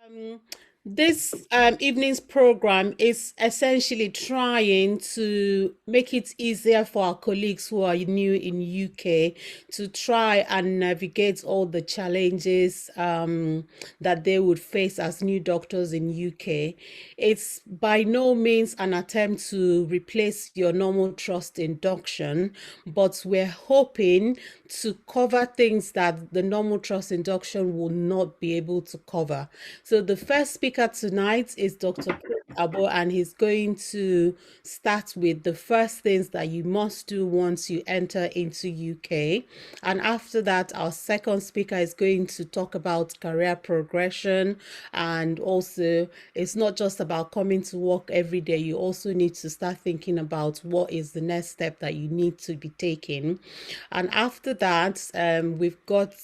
Um, this evening's program is essentially trying to make it easier for our colleagues who are new in UK to try and navigate all the challenges that they would face as new doctors in UK. It's by no means an attempt to replace your normal trust induction, but we're hoping to cover things that the normal trust induction will not be able to cover. So the first speaker tonight is Dr. Chris Abo, and he's going to start with the first things that you must do once you enter into UK. And after that, our second speaker is going to talk about career progression. And also, it's not just about coming to work every day. You also need to start thinking about what is the next step that you need to be taking. And after that, we've got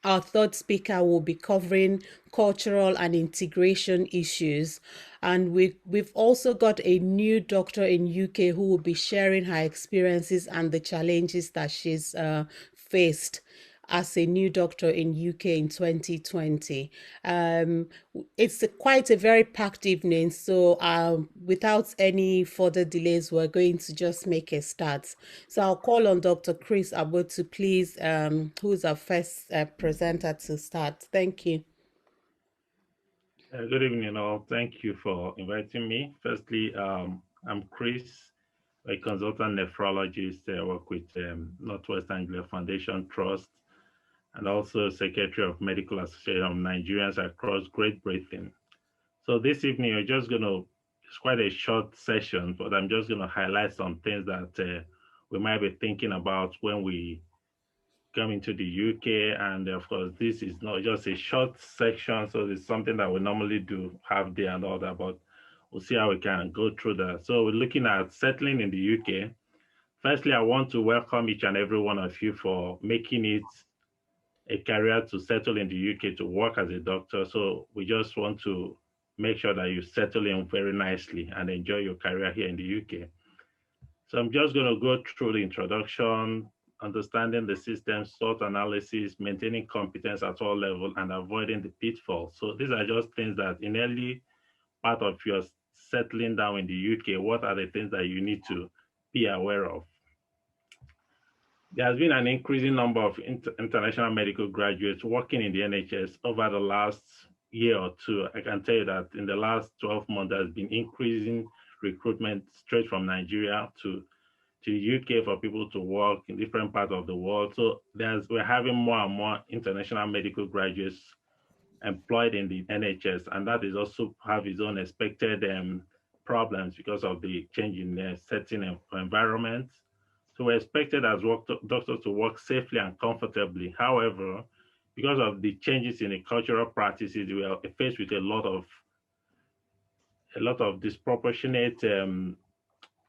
our third speaker will be covering cultural and integration issues. And we've also got a new doctor in UK who will be sharing her experiences and the challenges that she's faced as a new doctor in UK in 2020. It's quite a very packed evening, so without any further delays, we're going to just make a start. So I'll call on Dr. Chris Abo to please, who's our first presenter to start. Thank you. Good evening, all. Thank you for inviting me. Firstly, I'm Chris, a consultant nephrologist. I work with Northwest Anglia Foundation Trust and also Secretary of Medical Association of Nigerians across Great Britain. So this evening, it's quite a short session, but I'm just going to highlight some things that we might be thinking about when we coming to the UK. And of course, this is not just a short section, so it's something that we normally do half day and all that, but we'll see how we can go through that. So we're looking at settling in the UK. Firstly, I want to welcome each and every one of you for making it a career to settle in the UK to work as a doctor. So we just want to make sure that you settle in very nicely and enjoy your career here in the UK. So I'm just going to go through the introduction, understanding the system, SWOT analysis, maintaining competence at all levels, and avoiding the pitfalls. So these are just things that in early part of your settling down in the UK, what are the things that you need to be aware of? There has been an increasing number of international medical graduates working in the NHS over the last year or two. I can tell you that in the last 12 months, there's been increasing recruitment straight from Nigeria to the UK for people to work in different parts of the world. So we're having more and more international medical graduates employed in the NHS, and that is also have its own expected problems because of the change in the setting environment. So we're expected as doctors to work safely and comfortably. However, because of the changes in the cultural practices, we are faced with a lot of disproportionate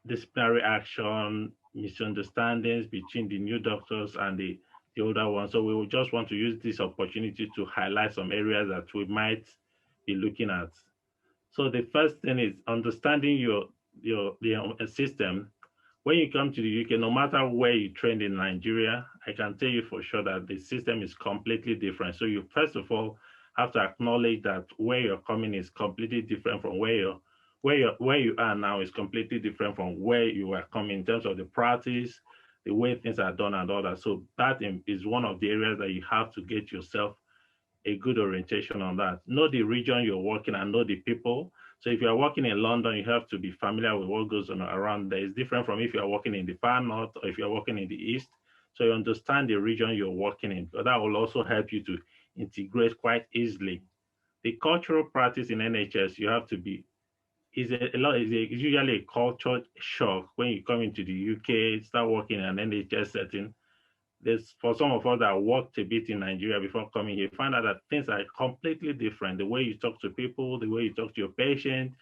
disciplinary action, misunderstandings between the new doctors and the older ones. So we will just want to use this opportunity to highlight some areas that we might be looking at. So the first thing is understanding your system. When you come to the UK, no matter where you trained in Nigeria, I can tell you for sure that the system is completely different. So you first of all have to acknowledge that where you're coming is completely different from where you are now is completely different from where you were coming in terms of the practice, the way things are done and all that. So that is one of the areas that you have to get yourself a good orientation on that. Know the region you're working and know the people. So if you're working in London, you have to be familiar with what goes on around there. It's different from if you're working in the far north or if you're working in the east. So you understand the region you're working in. So that will also help you to integrate quite easily. The cultural practice in NHS, you have to be is usually a culture shock when you come into the UK, start working in an NHS setting. There's for some of us that worked a bit in Nigeria before coming here, find out that things are completely different. The way you talk to people, the way you talk to your patient,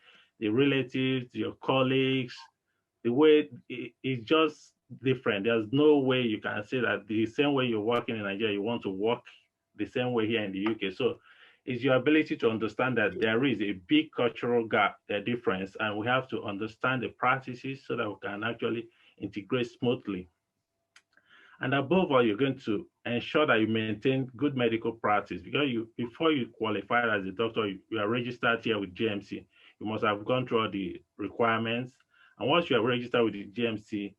the relatives, your colleagues, the way it's just different. There's no way you can say that the same way you're working in Nigeria, you want to work the same way here in the UK. So it's your ability to understand that there is a big cultural gap, a difference, and we have to understand the practices so that we can actually integrate smoothly. And above all, you're going to ensure that you maintain good medical practice, because before you qualify as a doctor, you are registered here with GMC. You must have gone through all the requirements. And once you are registered with the GMC,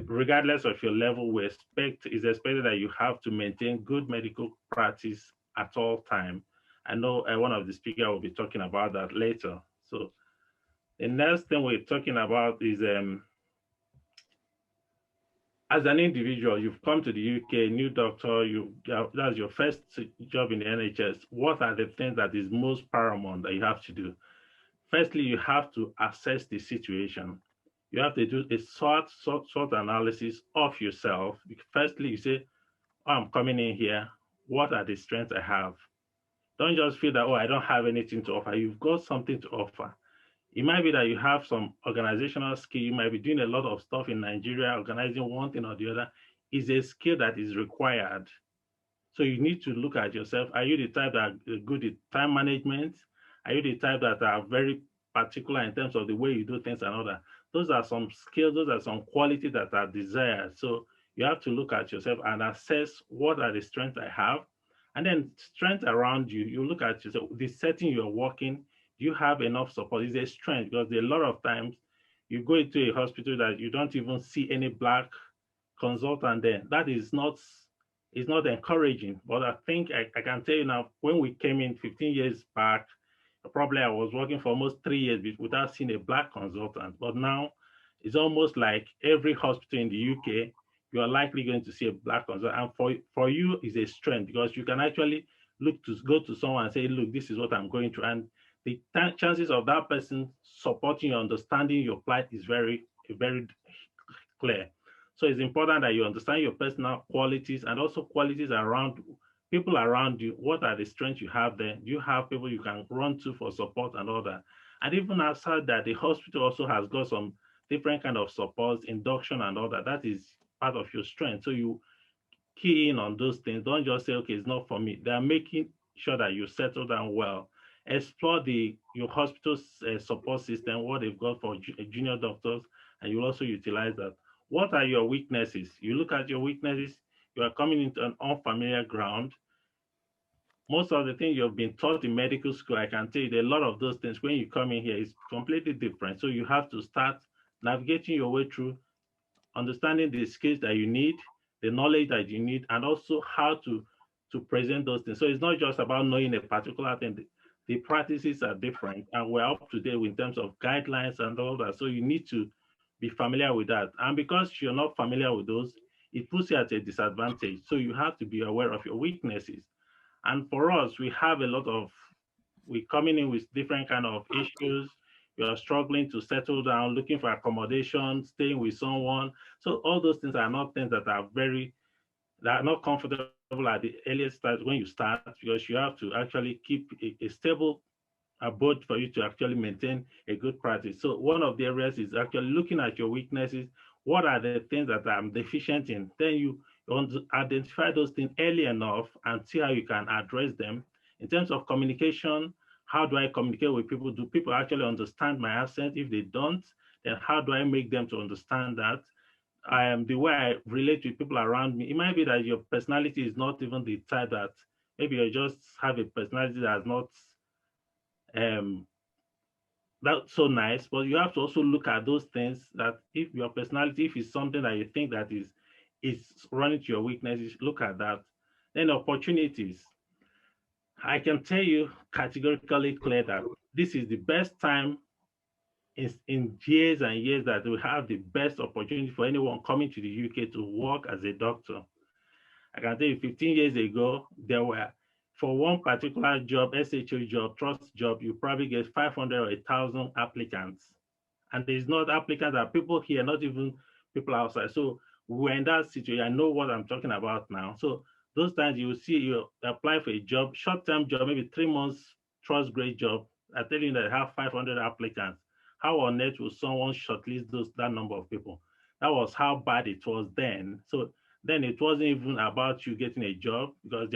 regardless of your level, is expected that you have to maintain good medical practice at all time. I know one of the speakers will be talking about that later. So the next thing we're talking about is as an individual, you've come to the UK, new doctor, that's your first job in the NHS. What are the things that is most paramount that you have to do? Firstly, you have to assess the situation. You have to do a sort analysis of yourself. Firstly, you say, oh, I'm coming in here. What are the strengths I have? Don't just feel that, oh, I don't have anything to offer. You've got something to offer. It might be that you have some organizational skill. You might be doing a lot of stuff in Nigeria, organizing one thing or the other. Is a skill that is required. So you need to look at yourself. Are you the type that are good at time management? Are you the type that are very particular in terms of the way you do things and all that? Those are some skills, those are some qualities that are desired. So you have to look at yourself and assess what are the strengths I have. And then strength around you, you look at yourself, the setting you're working, do you have enough support? Is a strength? Because a lot of times you go into a hospital that you don't even see any Black consultant there. That is not, it's not encouraging. But I think I can tell you now, when we came in 15 years back, probably I was working for almost 3 years without seeing a Black consultant. But now it's almost like every hospital in the UK, you are likely going to see a Black consultant. And for you, is a strength, because you can actually go to someone and say, look, this is what I'm going through. And the chances of that person supporting you, understanding your plight is very, very clear. So it's important that you understand your personal qualities and also qualities around people around you. What are the strengths you have there? Do you have people you can run to for support and all that? And even outside that, the hospital also has got some different kind of supports, induction and all that. That is part of your strength. So you key in on those things. Don't just say, okay, it's not for me. They are making sure that you settle down well. Explore your hospital's support system, what they've got for junior doctors, and you'll also utilize that. What are your weaknesses? You look at your weaknesses, you are coming into an unfamiliar ground. Most of the things you've been taught in medical school, I can tell you that a lot of those things, when you come in here, is completely different. So you have to start navigating your way through, understanding the skills that you need, the knowledge that you need, and also how to present those things. So it's not just about knowing a particular thing. The practices are different, and we're up to date in terms of guidelines and all that. So you need to be familiar with that. And because you're not familiar with those, it puts you at a disadvantage. So you have to be aware of your weaknesses. And for us, we're coming in with different kind of issues. You are struggling to settle down, looking for accommodation, staying with someone. So all those things are not things that are not comfortable at the earliest start when you start, because you have to actually keep a stable abode for you to actually maintain a good practice. So one of the areas is actually looking at your weaknesses. What are the things that I'm deficient in? Then you want to identify those things early enough and see how you can address them. In terms of communication, how do I communicate with people? Do people actually understand my accent? If they don't, then how do I make them to understand that? The way I relate with people around me, it might be that your personality is not even the type that maybe you just have a personality that's not um, that's so nice, but you have to also look at those things that if your personality, if it's something that you think that is running to your weaknesses, look at that. Then opportunities. I can tell you categorically clear that this is the best time in years and years that we have the best opportunity for anyone coming to the UK to work as a doctor. I can tell you 15 years ago, there were, for one particular job, SHO job, trust job, you probably get 500 or 1,000 applicants. And there's not applicants, there are people here, not even people outside. So we're in that situation. I know what I'm talking about now. So those times you see, you apply for a job, short-term job, maybe 3 months, trust grade job. I tell you that I have 500 applicants. How on earth will someone shortlist that number of people? That was how bad it was then. So then it wasn't even about you getting a job, because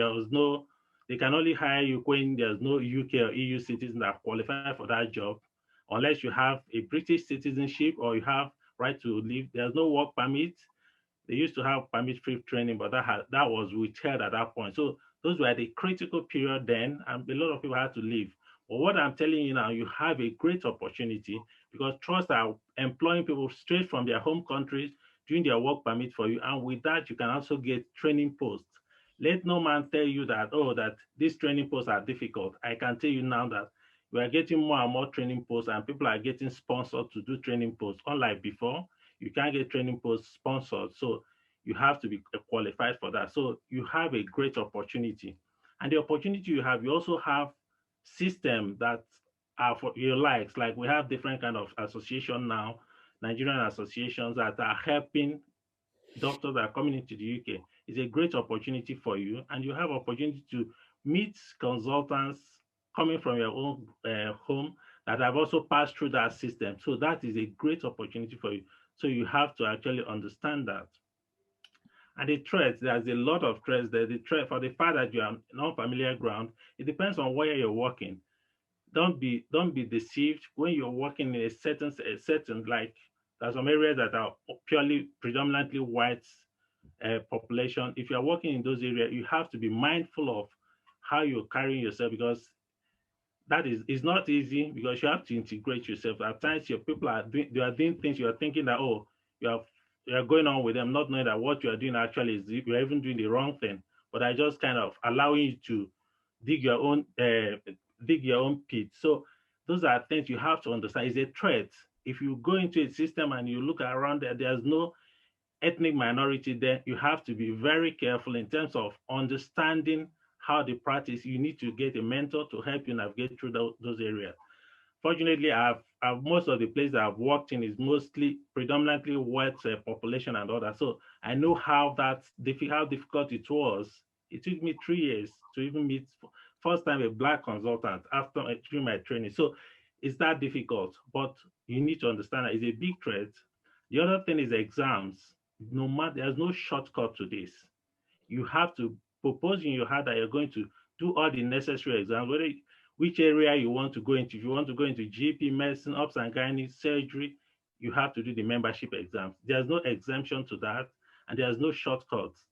they can only hire you when there's no UK or EU citizen that qualify for that job, unless you have a British citizenship or you have right to live. There's no work permit. They used to have permit-free training, but that was withheld at that point. So those were the critical period then, and a lot of people had to leave. But what I'm telling you now, you have a great opportunity because trusts are employing people straight from their home countries, doing their work permit for you, and with that, you can also get training posts. Let no man tell you that, oh, that these training posts are difficult. I can tell you now that we are getting more and more training posts, and people are getting sponsored to do training posts. Unlike before, you can't get training posts sponsored. So you have to be qualified for that. So you have a great opportunity. And the opportunity you have, you also have systems that are for your likes. Like we have different kind of association now, Nigerian associations that are helping doctors that are coming into the UK. It's a great opportunity for you, and you have opportunity to meet consultants coming from your own home that have also passed through that system. So that is a great opportunity for you. So you have to actually understand that. And the threats, there's a lot of threats there. The threat for the fact that you are on familiar ground, it depends on where you're working. Don't be deceived when you're working in a certain like there's some areas that are purely predominantly white population. If you're working in those areas, you have to be mindful of how you're carrying yourself because that is not easy because you have to integrate yourself. At times, your people are doing things you are thinking that oh you are going on with them, not knowing that what you are doing actually is you are even doing the wrong thing. But I just kind of allowing you to dig your own uh, dig your own pit. So those are things you have to understand. It's a threat. If you go into a system and you look around there, there's no ethnic minority there, you have to be very careful in terms of understanding how they practice. You need to get a mentor to help you navigate through those areas. Fortunately, I've most of the places I've worked in is mostly predominantly white population and all that. So I know how difficult it was. It took me 3 years to even meet first time a black consultant after through my training. So it's that difficult, but you need to understand that it's a big threat. The other thing is exams. No matter, there's no shortcut to this. You have to propose in your heart that you're going to do all the necessary exams, whether which area you want to go into. If you want to go into GP, medicine, obs and gynae, surgery, you have to do the membership exams. There's no exemption to that, and there's no shortcuts.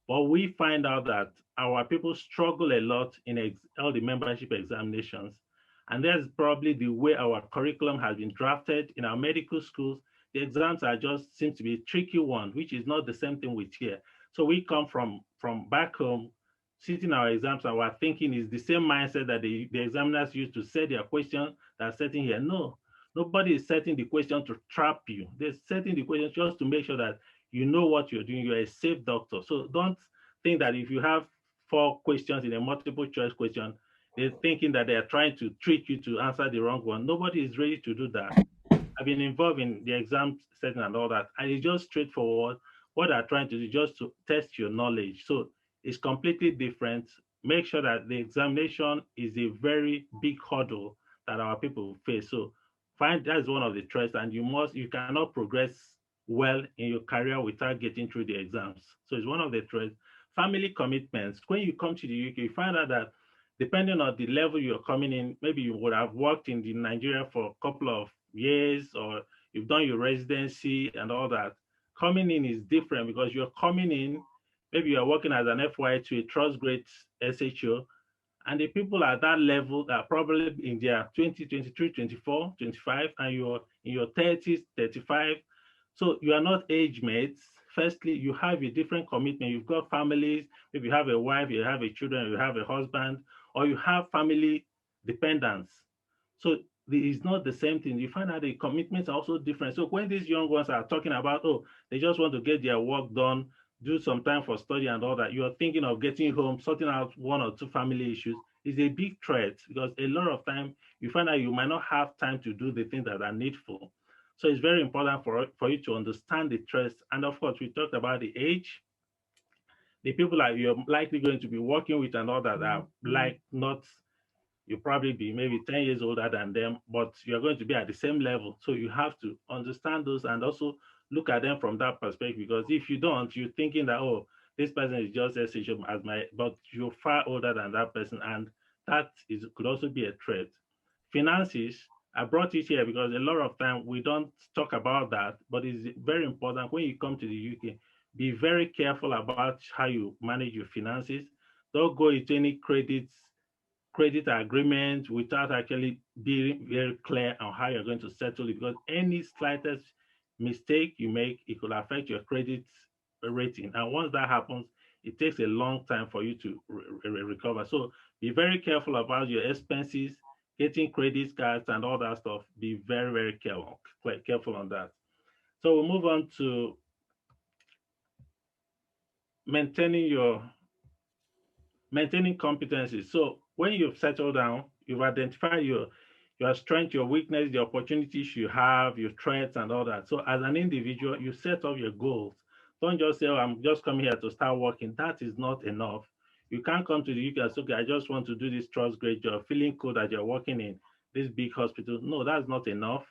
But we find out that our people struggle a lot in all the membership examinations. And that's probably the way our curriculum has been drafted in our medical schools. The exams are just seem to be a tricky one, which is not the same thing with here. So we come from back home, sitting our exams, and we're thinking is the same mindset that the examiners use to set their question that are setting here. No, nobody is setting the question to trap you. They're setting the question just to make sure that you know what you're doing. You're a safe doctor. So don't think that if you have 4 questions in a multiple choice question, they're thinking that they are trying to trick you to answer the wrong one. Nobody is ready to do that. I've been involved in the exam setting and all that, and it's just straightforward. What they're trying to do just to test your knowledge. So it's completely different. Make sure that the examination is a very big hurdle that our people face. So find that's one of the threats, and you cannot progress well in your career without getting through the exams. So it's one of the threats. Family commitments. When you come to the UK, you find out that depending on the level you're coming in, maybe you would have worked in the Nigeria for a couple of years or you've done your residency and all that. Coming in is different because you're coming in, maybe you're working as an FY to a trust grade SHO, and the people at that level are probably in their 20, 23, 24, 25, and you're in your 30s, 35. So you are not age mates. Firstly, you have a different commitment. You've got families. If you have a wife, you have a children, you have a husband, or you have family dependents. So it's not the same thing. You find out the commitments are also different. So when these young ones are talking about, oh, they just want to get their work done, do some time for study and all that, you're thinking of getting home, sorting out 1 or 2 family issues, is a big threat because a lot of time you find out you might not have time to do the things that are needful. So it's very important for you to understand the threats. And of course, we talked about the age, the people that you're likely going to be working with and all that are like not you probably be maybe 10 years older than them, but you're going to be at the same level. So you have to understand those and also look at them from that perspective. Because if you don't, you're thinking that, oh, this person is just as age as but you're far older than that person. And that could also be a threat. Finances, I brought it here because a lot of time we don't talk about that, but it's very important when you come to the UK. Be very careful about how you manage your finances. Don't go into any credit agreement without actually being very clear on how you're going to settle it, because any slightest mistake you make, it could affect your credit rating. And once that happens, it takes a long time for you to recover. So be very careful about your expenses, getting credit cards and all that stuff. Be very, very careful on that. So we'll move on to maintaining your maintaining competencies. So when you've settled down, you've identified your strength, your weakness, the opportunities you have, your threats, and all that. So as an individual, you set up your goals. Don't just say, "Oh, I'm just coming here to start working." That is not enough. You can't come to the UK and say, "Okay, I just want to do this trust grade job," feeling cool that you're working in this big hospital. No, that's not enough.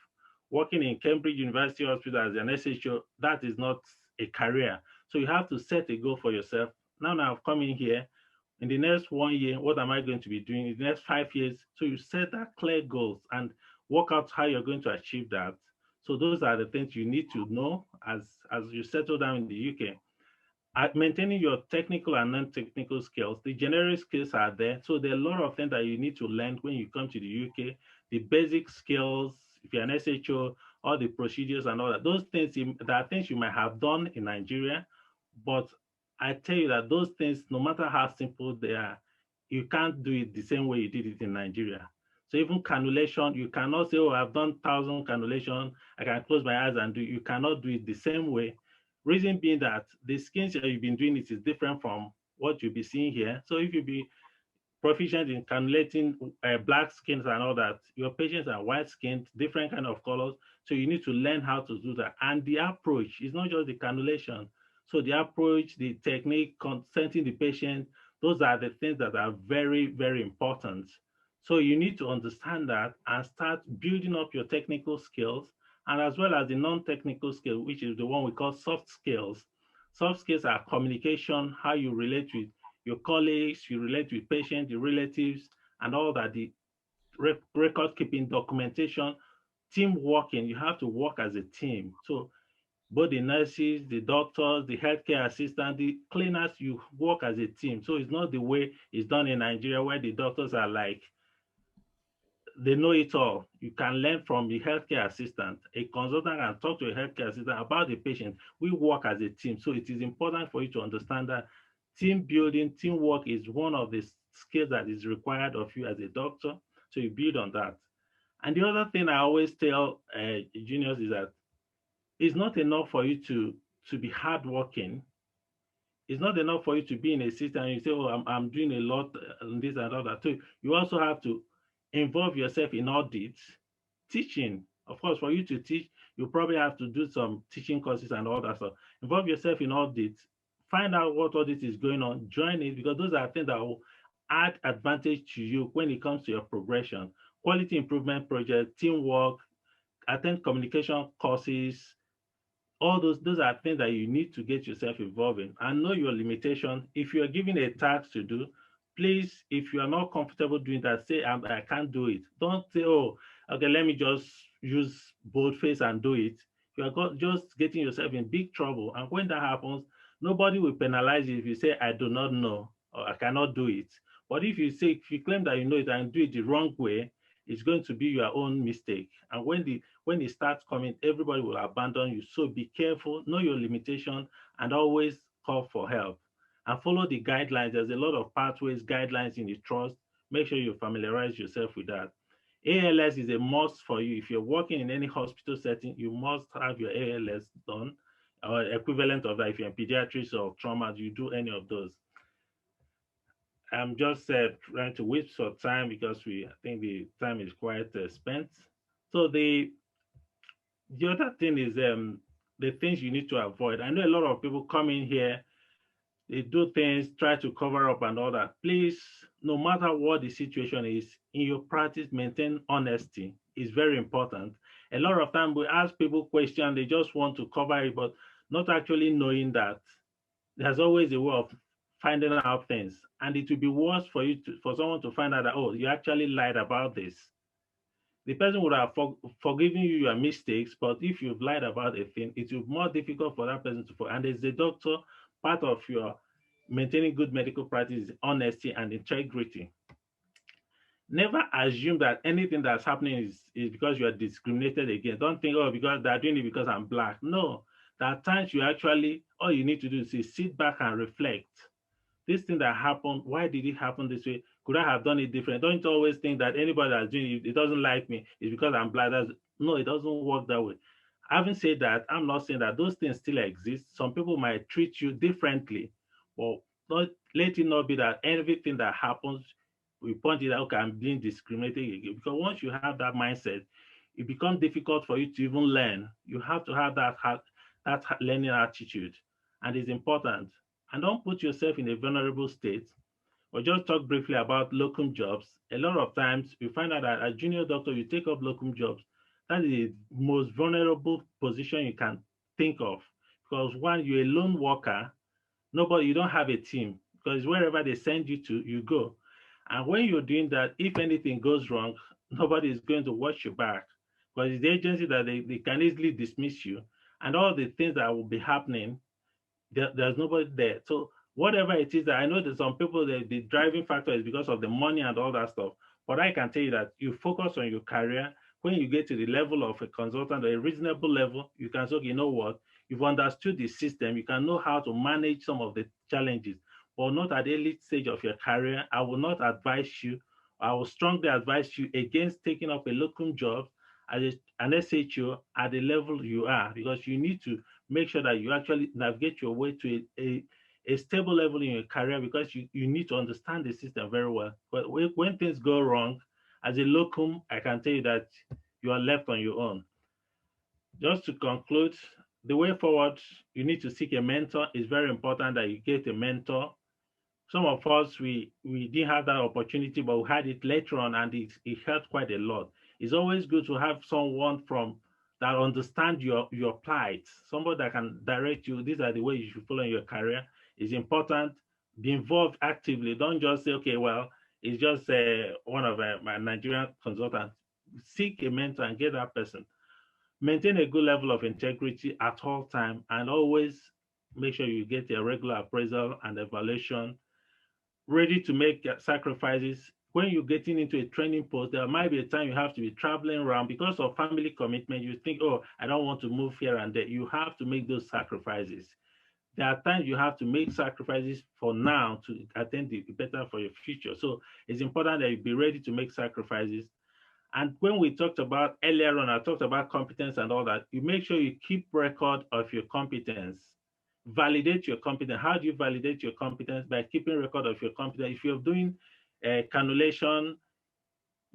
Working in Cambridge University Hospital as an SHO, that is not a career. So you have to set a goal for yourself. Now I've come in here, in the next 1 year, what am I going to be doing in the next 5 years? So you set that clear goals and work out how you're going to achieve that. So those are the things you need to know as you settle down in the UK. At maintaining your technical and non-technical skills, the generic skills are there. So there are a lot of things that you need to learn when you come to the UK. The basic skills, if you're an SHO, all the procedures and all that. Those things, there are things you might have done in Nigeria, but I tell you that those things, no matter how simple they are, you can't do it the same way you did it in Nigeria. So even cannulation, you cannot say, "Oh, I've done 1,000 cannulation, I can close my eyes and do it." You cannot do it the same way. Reason being that the skins that you've been doing it is different from what you'll be seeing here. So if you be proficient in cannulating black skins and all that, your patients are white skinned, different kind of colors. So you need to learn how to do that. And the approach is not just the cannulation. So the approach, the technique, consenting the patient, those are the things that are very, very important. So you need to understand that and start building up your technical skills, and as well as the non-technical skill, which is the one we call soft skills. Soft skills are communication, how you relate with your colleagues, you relate with patients, your relatives, and all that, the record keeping, documentation, team working. You have to work as a team. So both the nurses, the doctors, the healthcare assistant, the cleaners, you work as a team. So it's not the way it's done in Nigeria, where the doctors are like, they know it all. You can learn from the healthcare assistant. A consultant can talk to a healthcare assistant about the patient. We work as a team. So it is important for you to understand that team building, teamwork is one of the skills that is required of you as a doctor. So you build on that. And the other thing I always tell juniors is that it's not enough for you to be hardworking. It's not enough for you to be in a system and you say, "Oh, I'm doing a lot and this and all that." So you also have to involve yourself in audits, teaching. Of course, for you to teach, you probably have to do some teaching courses and all that stuff. Involve yourself in audits, find out what audit is going on, join it, because those are things that will add advantage to you when it comes to your progression. Quality improvement project, teamwork, attend communication courses, all those are things that you need to get yourself involved in, and know your limitation. If you are given a task to do, please, if you are not comfortable doing that, say, I can't do it. Don't say, "Oh, okay, let me just use boldface and do it." You are just getting yourself in big trouble. And when that happens, nobody will penalize you if you say, "I do not know," or "I cannot do it." But if you claim that you know it and do it the wrong way, it's going to be your own mistake. And when it starts coming, everybody will abandon you. So be careful, know your limitation, and always call for help. And follow the guidelines. There's a lot of pathways, guidelines in the trust. Make sure you familiarize yourself with that. ALS is a must for you. If you're working in any hospital setting, you must have your ALS done, or equivalent of that. If you're in pediatrics or trauma, you do any of those. I'm just trying to wait for time because I think the time is quite spent. So the other thing is the things you need to avoid. I know a lot of people come in here, they do things, try to cover up and all that. Please, no matter what the situation is, in your practice, maintain honesty. It's very important. A lot of time we ask people questions, they just want to cover it, but not actually knowing that there's always a way of finding out things. And it will be worse for someone to find out that, "Oh, you actually lied about this." The person would have forgiven you your mistakes, but if you've lied about a thing, it will be more difficult for that person to forgive. And as a doctor, part of your maintaining good medical practice is honesty and integrity. Never assume that anything that's happening is because you are discriminated against. Don't think, oh, because they're doing it because I'm black. No, there are times you actually, all you need to do is sit back and reflect. This thing that happened, why did it happen this way? Could I have done it different? Don't always think that anybody that's doing it, it doesn't like me, it's because I'm black. No, it doesn't work that way. Having said that, I'm not saying that those things still exist. Some people might treat you differently, but not, let it not be that everything that happens, we point it out, okay, I'm being discriminated against. Because once you have that mindset, it becomes difficult for you to even learn. You have to have that learning attitude, and it's important. And don't put yourself in a vulnerable state. Or just talk briefly about locum jobs. A lot of times you find out that as junior doctor, you take up locum jobs. That is the most vulnerable position you can think of. Because one, you're a lone worker, nobody, you don't have a team. Because wherever they send you to, you go. And when you're doing that, if anything goes wrong, nobody is going to watch your back. Because it's the agency that they can easily dismiss you. And all the things that will be happening, there's nobody there. So whatever it is, that I know that some people, the driving factor is because of the money and all that stuff. But I can tell you that you focus on your career. When you get to the level of a consultant or a reasonable level, you can say, okay, you know what, you've understood the system, you can know how to manage some of the challenges, but not at the early stage of your career. I will not advise you, I will strongly advise you against taking up a locum job as an SHO at the level you are, because you need to make sure that you actually navigate your way to a stable level in your career, because you need to understand the system very well. But when things go wrong, as a locum, I can tell you that you are left on your own. Just to conclude, the way forward, you need to seek a mentor. It's very important that you get a mentor. Some of us, we didn't have that opportunity, but we had it later on, and it helped quite a lot. It's always good to have someone from that understand your plight, somebody that can direct you. These are the ways you should follow in your career. It's important. Be involved actively. Don't just say, okay, well, it's just one of my Nigerian consultants. Seek a mentor and get that person. Maintain a good level of integrity at all time, and always make sure you get a regular appraisal and evaluation. Ready to make sacrifices. When you're getting into a training post, there might be a time you have to be traveling around because of family commitment. You think, oh, I don't want to move here and there. You have to make those sacrifices. There are times you have to make sacrifices for now to attain the better for your future. So it's important that you be ready to make sacrifices. And when we talked about earlier on, I talked about competence and all that. You make sure you keep record of your competence. Validate your competence. How do you validate your competence? By keeping record of your competence. If you're doing a cannulation,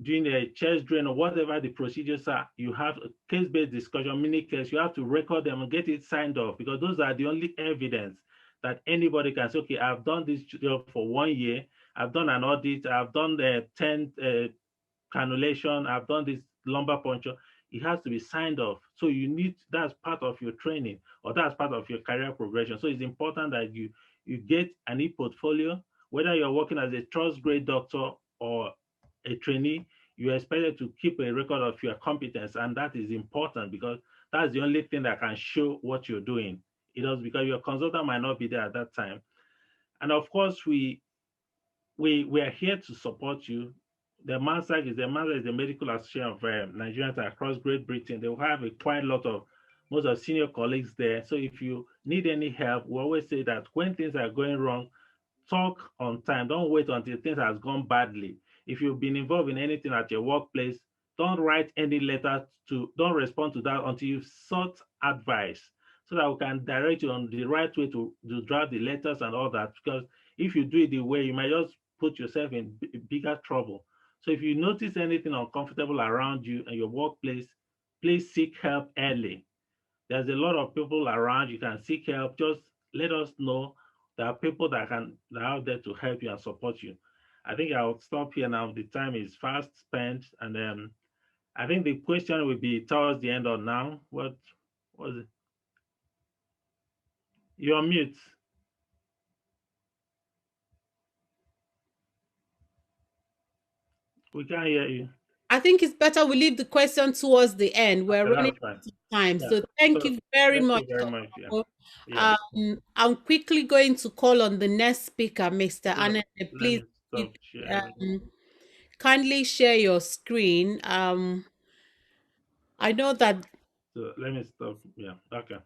doing a chest drain, or whatever the procedures are, you have a case-based discussion, mini case, you have to record them and get it signed off, because those are the only evidence that anybody can say, okay, I've done this job for 1 year, I've done an audit, I've done the 10 cannulation, I've done this lumbar puncture. It has to be signed off. So you need, that's part of your training, or that's part of your career progression. So it's important that you get an e-portfolio, whether you're working as a trust grade doctor or a trainee. You're expected to keep a record of your competence, and that is important, because that's the only thing that can show what you're doing. It does, because your consultant might not be there at that time. And of course, we are here to support you. The MANSAC is the Medical Association of Nigerians across Great Britain. They will have quite a lot of most of senior colleagues there. So if you need any help, we always say that when things are going wrong, talk on time. Don't wait until things has gone badly. If you've been involved in anything at your workplace, don't write any letter don't respond to that until you've sought advice, so that we can direct you on the right way to draft the letters and all that. Because if you do it the way, you might just put yourself in bigger trouble. So if you notice anything uncomfortable around you and your workplace, please seek help early. There's a lot of people around. You can seek help. Just let us know. There are people that are out there to help you and support you. I think I'll stop here now. The time is fast spent, and I think the question will be towards the end or now. What was it? You're on mute. We can't hear you. I think it's better we leave the question towards the end. We're Okay, running that's fine. out of time. Yeah. So thank So you very thank much. you very much. Yeah. Tomo. Yeah. I'm quickly going to call on the next speaker, Mr. So Anne. let Please me stop sharing. kindly share your screen. I know that So let me stop. Yeah. Okay.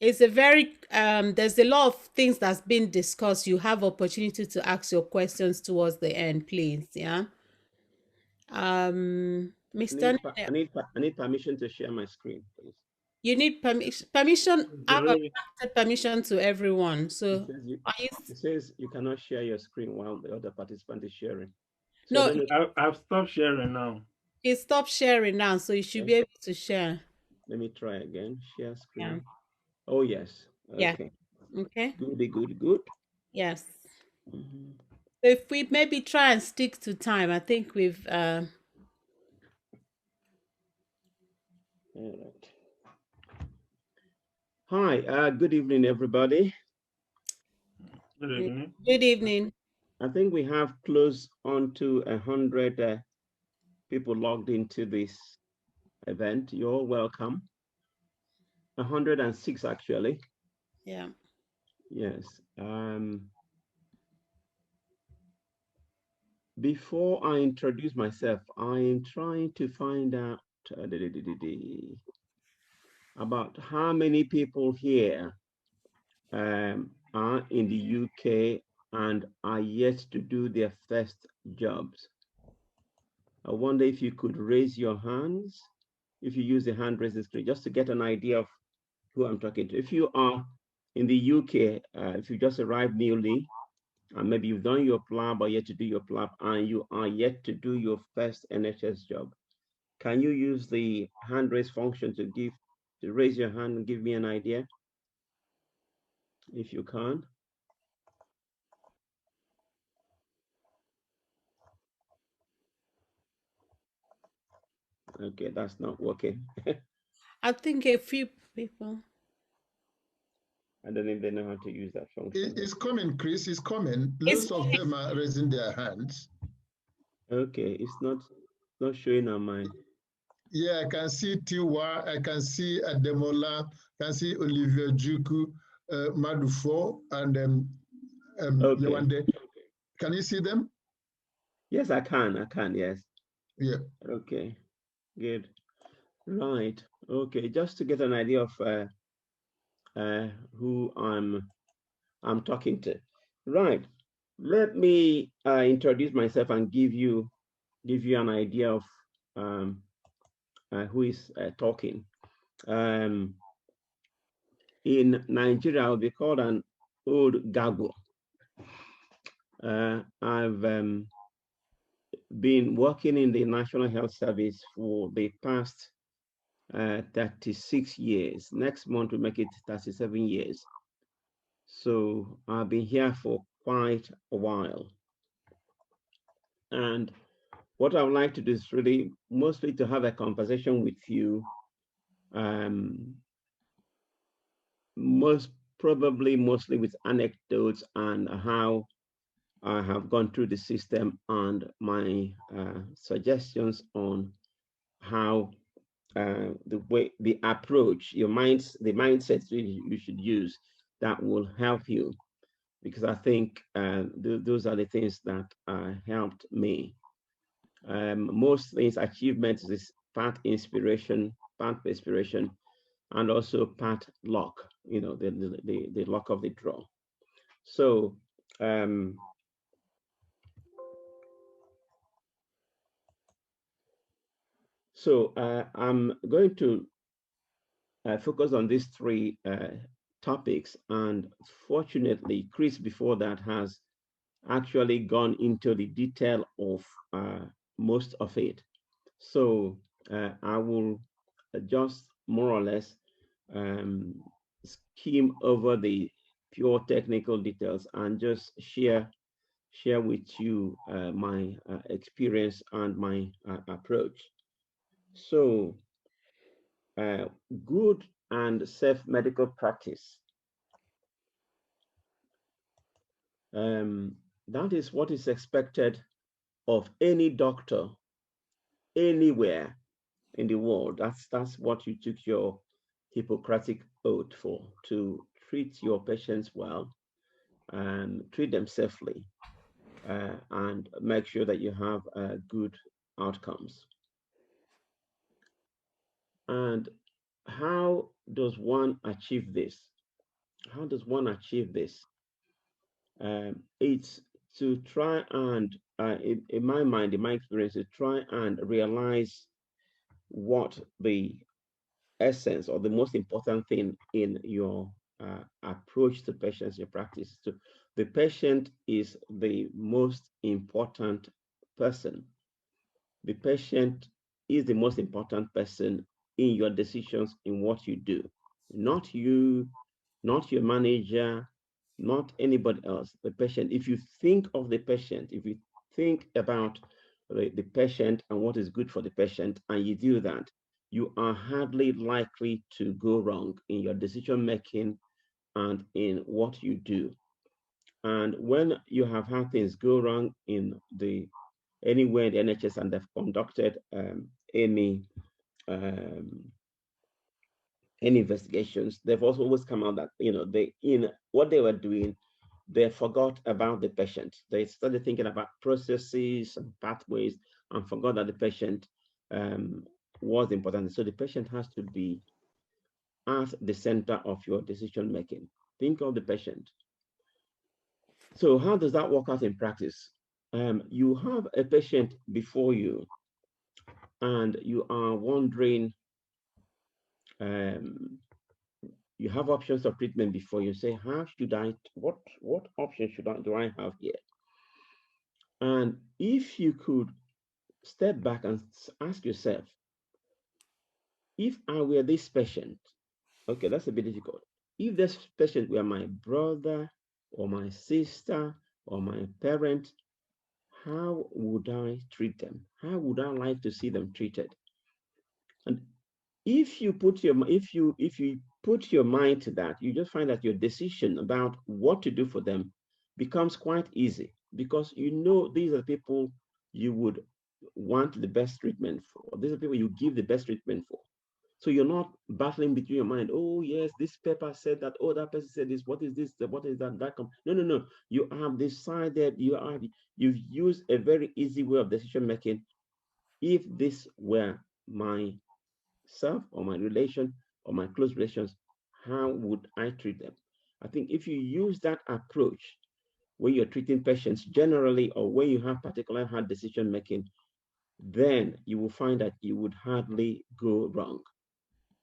it's a very there's a lot of things that's been discussed. You have opportunity to ask your questions towards the end, please. Yeah. Mr. Nene, I need permission to share my screen, please. you need permission. Permission. I've Really? granted permission to everyone. So are you? It says you cannot share your screen while the other participant is sharing. So I No, don't know. I've stopped sharing now. he stopped sharing now, so you should be able to share. Let me try again. Share Yeah. screen. Oh yes. Yeah. Okay. Okay. Good. Yes. Mhm. So if we maybe try and stick to time, I think we've All right. Hi. Good evening, everybody. Good evening. good evening. I think we have close on to 100 people logged into this event. You're all welcome. 106 actually. Yeah. Yes. Before I introduce myself, I am trying to find out about how many people here are in the UK and are yet to do their first jobs. I wonder if you could raise your hands, if you use the hand raising screen, just to get an idea of who I'm talking to. If you are in the UK, if you just arrived newly, and maybe you've done your PLAB or yet to do your PLAB, and you are yet to do your first NHS job, can you use the hand raise function to raise your hand and give me an idea? If you can. Okay, that's not working. I think a few people. I don't even know how to use that function. It's coming, Chris. It's coming. It's Lots of them are raising their hands. Okay, it's not showing on mine. Yeah, I can see Tiwa, I can see Ademola, I can see Olivia Juku, Madufo, and Okay. Yawande. Can you see them? Yes, I can, yes. Yeah. Okay, good. Right, okay, just to get an idea of who I'm talking to. Right, let me introduce myself and give you an idea of who is talking. In Nigeria, I'll be called an old gago. I've been working in the National Health Service for the past 36 years. Next month will make it 37 years. So I've been here for quite a while. And what I would like to do is really mostly to have a conversation with you, mostly with anecdotes and how I have gone through the system and my suggestions on how the approach, the mindset you should use that will help you, because I think those are the things that helped me. Most things, achievements is part inspiration, part perspiration, and also part luck. You know, the luck of the draw. So. I'm going to focus on these three topics, and fortunately, Chris before that has actually gone into the detail of most of it. So I will just more or less skim over the pure technical details and just share with you my experience and my approach. So good and safe medical practice. That is what is expected of any doctor anywhere in the world. That's what you took your Hippocratic oath for, to treat your patients well and treat them safely, and make sure that you have good outcomes. And how does one achieve this? How does one achieve this? It's to try and, in my mind, in my experience, to try and realize what the essence or the most important thing in your approach to patients, your practice. To the patient is the most important person. The patient is the most important person in your decisions, in what you do, not you, not your manager, not anybody else. The patient. If you think of the patient, if you think about the patient and what is good for the patient, and you do that, you are hardly likely to go wrong in your decision making and in what you do. And when you have had things go wrong in the anywhere in the NHS, and they've conducted um, any investigations, they've also always come out that they, in what they were doing, they forgot about the patient. They started thinking about processes and pathways and forgot that the patient was important. So the patient has to be at the center of your decision making. Think of the patient. So how does that work out in practice? You have a patient before you, and you are wondering, um, you have options of treatment before you. Say, how should I, what option do I have here? And if you could step back and ask yourself, if I were this patient, okay, that's a bit difficult. If this patient were my brother or my sister or my parent, how would I treat them? How would I like to see them treated? And if you put your mind to that, you just find that your decision about what to do for them becomes quite easy, because these are people you would want the best treatment for. These are people you give the best treatment for. So you're not battling between your mind. Oh yes, this paper said that. Oh, that person said this. What is this? What is that? No. You have decided. You've used a very easy way of decision making. If this were my self or my relation or my close relations, how would I treat them? I think if you use that approach when you're treating patients generally, or when you have particular hard decision making, then you will find that you would hardly go wrong.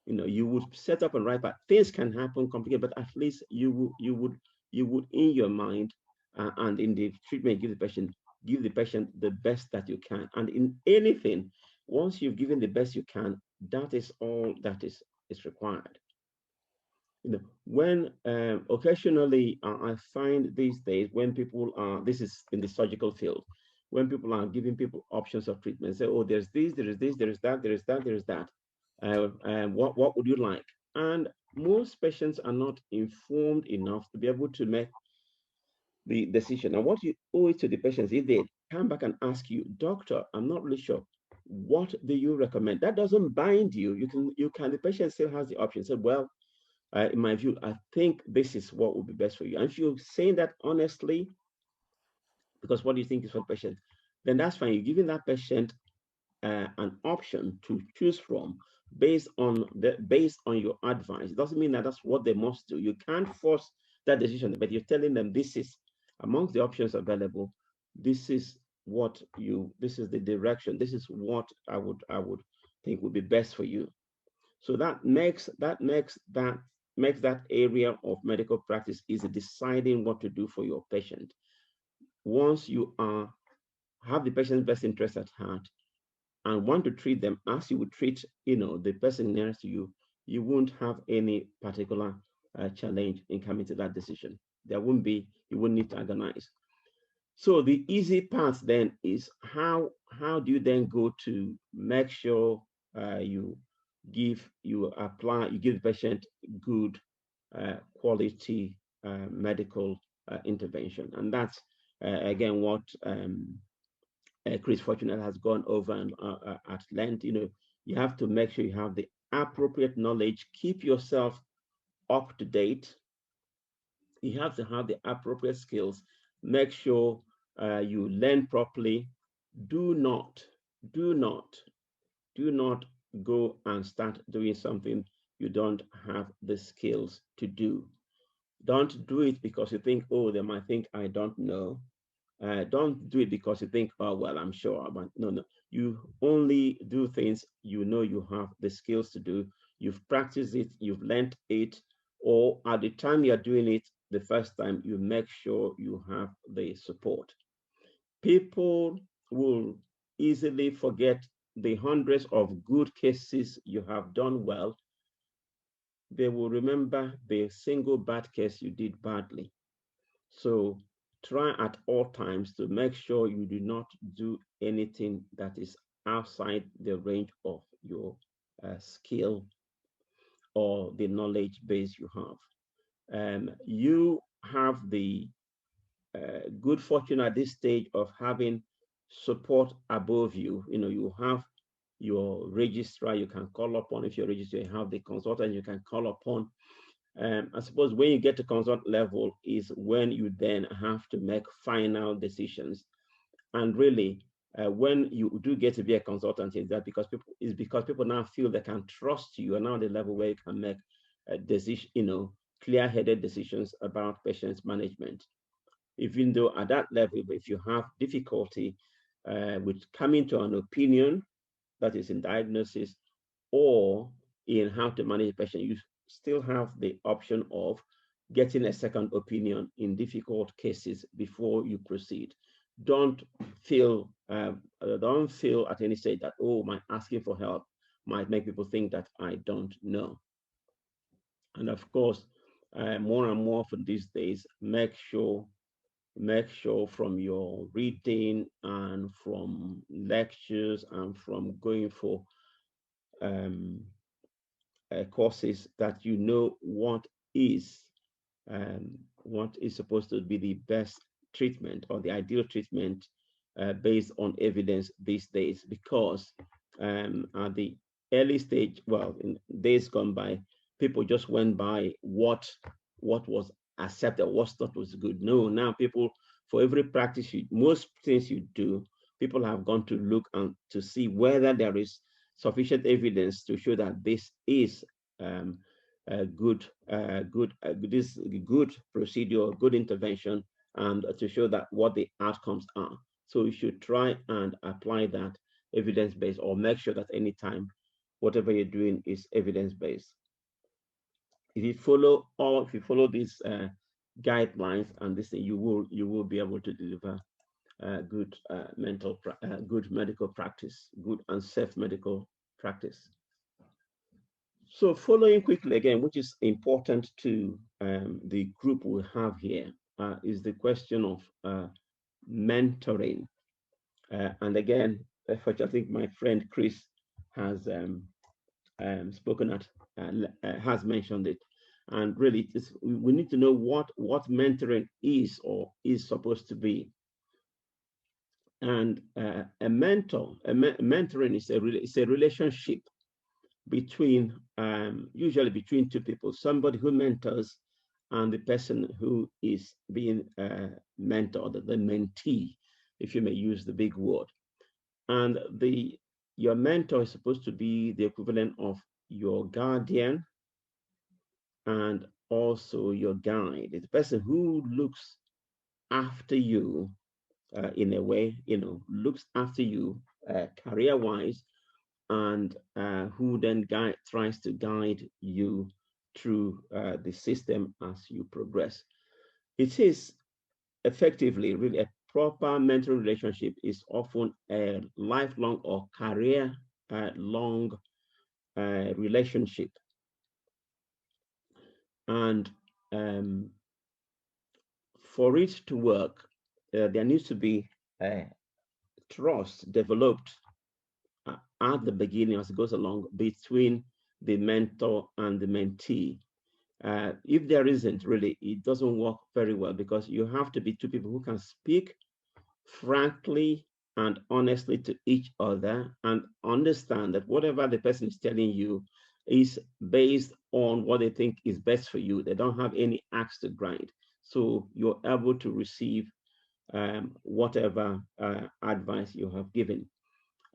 You would set up and right path. Things can happen complicated, but at least you would in your mind, and in the treatment, give the patient the best that you can. And in anything, once you've given the best you can, that is all that is required. When occasionally I find these days, when people are, this is in the surgical field, when people are giving people options of treatment, say, oh, there's this, there is this, there is that, there is that, there is that. What would you like? And most patients are not informed enough to be able to make the decision. And what you owe it to the patients, if they come back and ask you, doctor, I'm not really sure, what do you recommend? That doesn't bind you. The patient still has the option. So, well, in my view, I think this is what would be best for you. And if you're saying that honestly, because what do you think is for the patient, then that's fine. You're giving that patient an option to choose from based on your advice. It doesn't mean that that's what they must do. You can't force that decision, but you're telling them, this is amongst the options available. This is the direction. This is what I would think would be best for you. So that makes that area of medical practice easy, deciding what to do for your patient. Once you have the patient's best interest at heart and want to treat them as you would treat the person nearest to you, you won't have any particular challenge in coming to that decision. There won't be. You won't need to agonize. So the easy part then is how do you then go to make sure you give the patient good quality medical intervention. And that's again what Chris Fortunate has gone over and at length. You have to make sure you have the appropriate knowledge, keep yourself up to date. You have to have the appropriate skills, make sure you learn properly. Do not, do not, do not go and start doing something you don't have the skills to do. Don't do it because you think, oh, they might think I don't know. Don't do it because you think, oh, well, I'm sure. But no, no. You only do things you know you have the skills to do. You've practiced it, you've learned it, or at the time you're doing it the first time, you make sure you have the support. People will easily forget the hundreds of good cases you have done well. They will remember the single bad case you did badly. So try at all times to make sure you do not do anything that is outside the range of your skill or the knowledge base you have. You have the good fortune at this stage of having support above you. You have your registrar you can call upon. If you're registered, you have the consultant you can call upon. I suppose when you get to consult level is when you then have to make final decisions. And really, when you do get to be a consultant, is because people now feel they can trust you, and now the level where you can make a decision, clear-headed decisions about patients management. Even though at that level, if you have difficulty with coming to an opinion, that is in diagnosis or in how to manage a patient, you still have the option of getting a second opinion in difficult cases before you proceed. Don't feel at any stage that, oh, my asking for help might make people think that I don't know. And of course, more and more for these days, make sure from your reading and from lectures and from going for courses that you know what is supposed to be the best treatment or the ideal treatment based on evidence these days. Because at the early stage, well, in days gone by, people just went by what was accepted, what thought was good. No, now people, for every practice, most things you do, people have gone to look and to see whether there is sufficient evidence to show that this is a good procedure, good intervention, and to show that what the outcomes are. So you should try and apply that evidence-based, or make sure that anytime whatever you're doing is evidence-based. If you follow these guidelines and this thing, you will be able to deliver good good medical practice, good and safe medical practice. So following quickly again, which is important to the group we have here, is the question of mentoring. And again, which I think my friend Chris has spoken at, has mentioned it. And really, we need to know what mentoring is or is supposed to be. And mentoring is a relationship between usually between two people, somebody who mentors and the person who is being mentored, the mentee, if you may use the big word. And your mentor is supposed to be the equivalent of your guardian and also your guide. It's the person who looks after you in a way, looks after you career-wise, and who then tries to guide you through the system as you progress. It is effectively really a proper mentoring relationship is often a lifelong or career long relationship. And for it to work, there needs to be trust developed at the beginning as it goes along between the mentor and the mentee. If there isn't, really, it doesn't work very well, because you have to be two people who can speak frankly and honestly to each other, and understand that whatever the person is telling you is based on what they think is best for you. They don't have any axe to grind. So you're able to receive whatever advice you have given.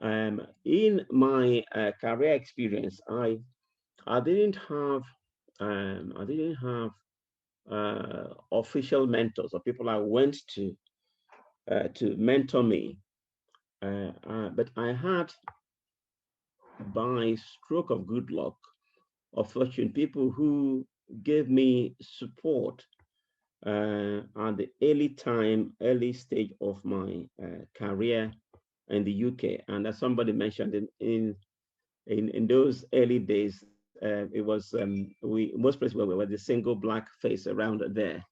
In my career experience, I didn't have official mentors or people I went to mentor me. But I had, by stroke of good luck or fortune, people who gave me support at the early stage of my career in the UK. And as somebody mentioned, in those early days, it was most places where we were the single black face around there.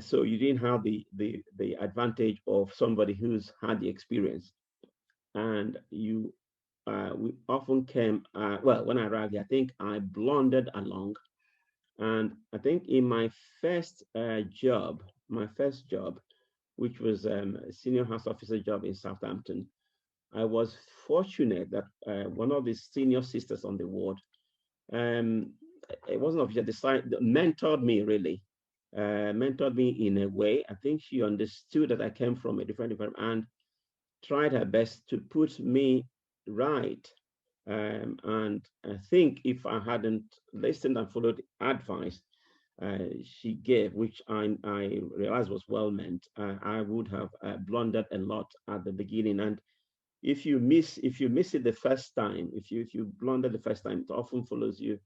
So you didn't have the advantage of somebody who's had the experience, and we often came. Well, when I arrived here, I think I blundered along, and I think in my first job, which was a senior house officer job in Southampton, I was fortunate that one of the senior sisters on the ward, um, it wasn't official, decided, mentored me really, mentored me in a way. I think she understood that I came from a different environment and tried her best to put me right. And I think if I hadn't listened and followed advice she gave, which I realized was well meant, I would have blundered a lot at the beginning. And if you miss it the first time, if you blunder the first time, it often follows you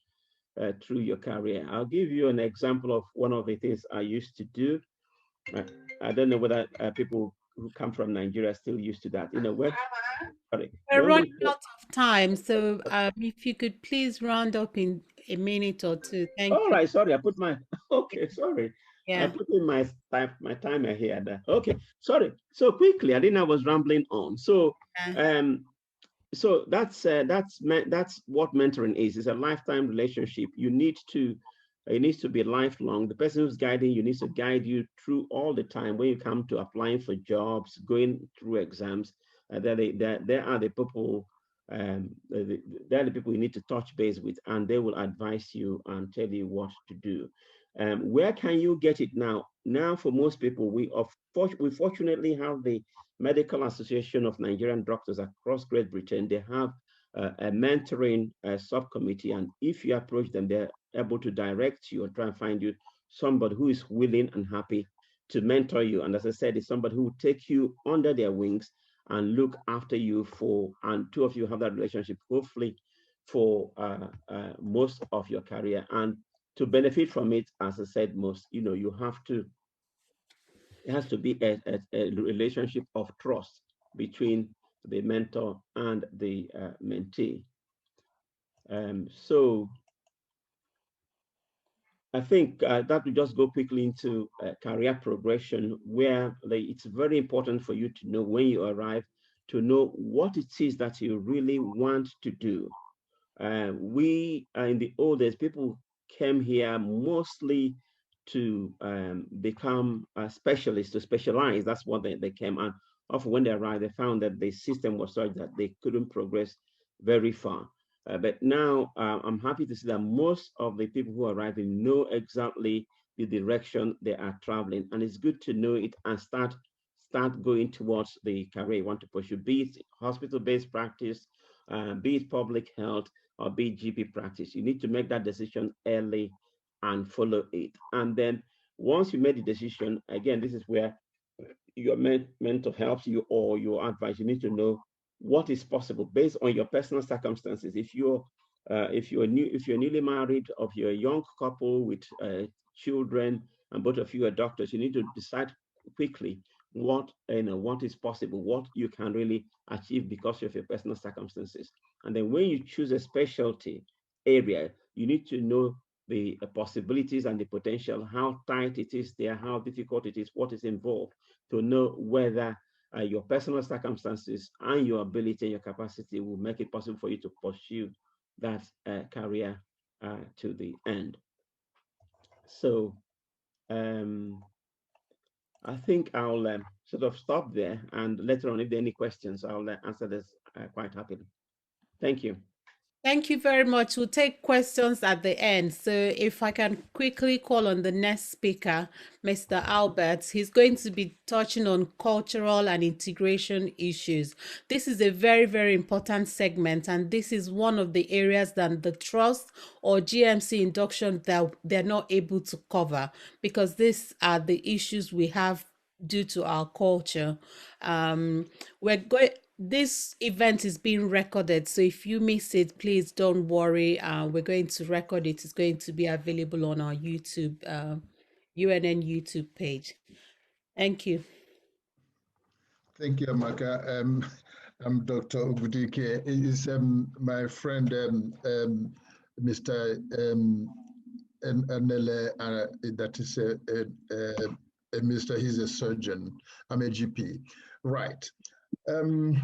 through your career. I'll give you an example of one of the things I used to do. I, I don't know whether people who come from Nigeria still used to that. Sorry, We're when we running out of time, so if you could please round up in a minute or two. Thank all you. right, sorry, I put my okay, sorry. I Yeah. put in my timer here. Okay, sorry. So quickly, I didn't know I was rambling on. So Yeah. um that's what mentoring is. It's a lifetime relationship. It needs to be lifelong. The person who's guiding you needs to guide you through all the time. When you come to applying for jobs, going through exams, there are the people they're the people you need to touch base with, and they will advise you and tell you what to do. Where can you get it now? Now, for most people, we fortunately have the Medical Association of Nigerian Doctors across Great Britain. They have a mentoring subcommittee, and if you approach them, they're able to direct you or try and find you somebody who is willing and happy to mentor you. And as I said, it's somebody who will take you under their wings and look after you and two of you have that relationship, hopefully for most of your career. And to benefit from it, as I said, it has to be a relationship of trust between the mentor and the mentee. So I think that will just go quickly into career progression, where it's very important for you to know when you arrive, to know what it is that you really want to do. We in the old days, people came here mostly to become a specialist, to specialize. That's what they came. And often when they arrived, they found that the system was such that they couldn't progress very far. But now I'm happy to see that most of the people who are arriving know exactly the direction they are traveling. And it's good to know it and start going towards the career you want to pursue, be it hospital-based practice, be it public health, or be it GP practice. You need to make that decision early and follow it. And then once you made the decision, again, this is where your mentor helps you or your advice. You need to know what is possible based on your personal circumstances. If you're newly married, or if you're a young couple with children, and both of you are doctors, you need to decide quickly what is possible, what you can really achieve because of your personal circumstances. And then when you choose a specialty area, you need to know the possibilities and the potential, how tight it is there, how difficult it is, what is involved, to know whether your personal circumstances and your ability and your capacity will make it possible for you to pursue that career to the end. So um, I think I'll sort of stop there, and later on, if there are any questions, I'll answer this quite happily. Thank you. Thank you very much. We'll take questions at the end. So if I can quickly call on the next speaker, Mr. Albert, he's going to be touching on cultural and integration issues. This is a very, very important segment, and this is one of the areas that the trust or GMC induction that they're not able to cover, because these are the issues we have due to our culture. This event is being recorded, so if you miss it, please don't worry. We're going to record it. It's going to be available on our YouTube, UNN YouTube page. Thank you. Thank you, Amaka. I'm Dr. Ogudike. Is my friend, Mr. Anele, that is a Mr. He's a surgeon. I'm a GP. Right. Thank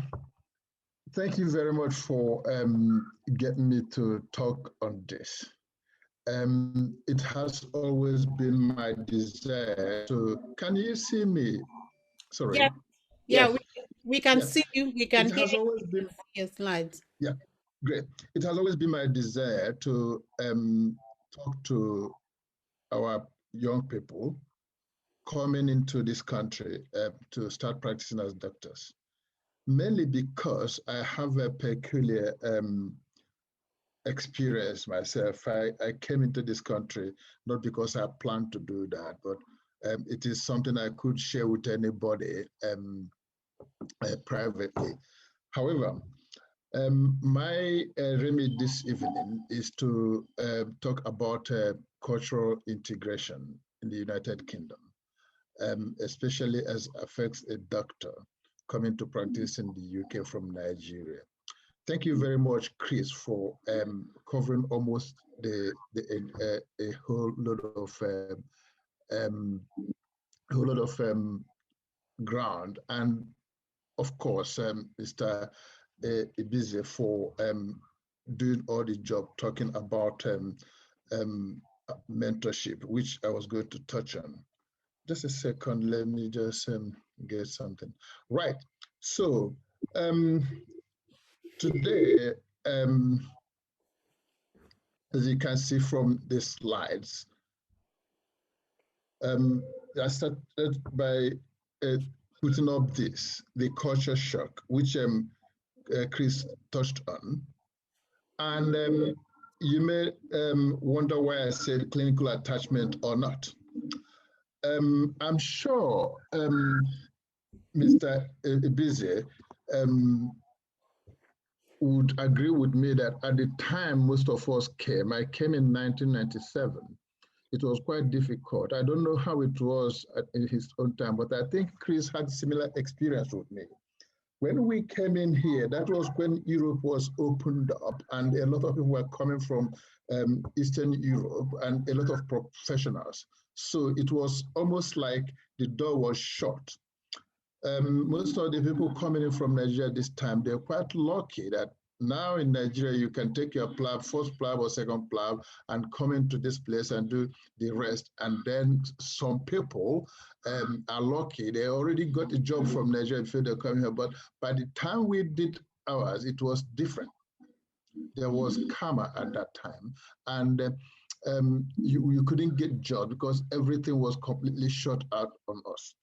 you very much for getting me to talk on this. It has always been my desire to, can you see me? Sorry. Yeah, Yes. we can see you. We can It hear has always been your slides. Yeah, great. It has always been my desire to talk to our young people coming into this country to start practicing as doctors, mainly because I have a peculiar experience myself. I came into this country not because I planned to do that, but it is something I could share with anybody privately. However, my remit this evening is to talk about cultural integration in the United Kingdom, especially as affects a doctor coming to practice in the UK from Nigeria. Thank you very much, Chris, for covering almost a whole lot of ground, and of course, Mr. Ibize for doing all the job talking about mentorship, which I was going to touch on. Just a second, let me just get something. Right, so today, as you can see from the slides, I started by putting up the culture shock, which Chris touched on. And you may wonder why I said clinical attachment or not. I'm sure Mr. Ibize would agree with me that at the time most of us came, I came in 1997, it was quite difficult. I don't know how it was in his own time, but I think Chris had similar experience with me. When we came in here, that was when Europe was opened up and a lot of people were coming from Eastern Europe and a lot of professionals. So it was almost like the door was shut. Most of the people coming in from Nigeria this time, they're quite lucky that now in Nigeria, you can take your plab, first plab or second plab, and come into this place and do the rest. And then some people are lucky. They already got a job from Nigeria before they come here. But by the time we did ours, it was different. There was karma at that time. And you couldn't get jobs because everything was completely shut out on us.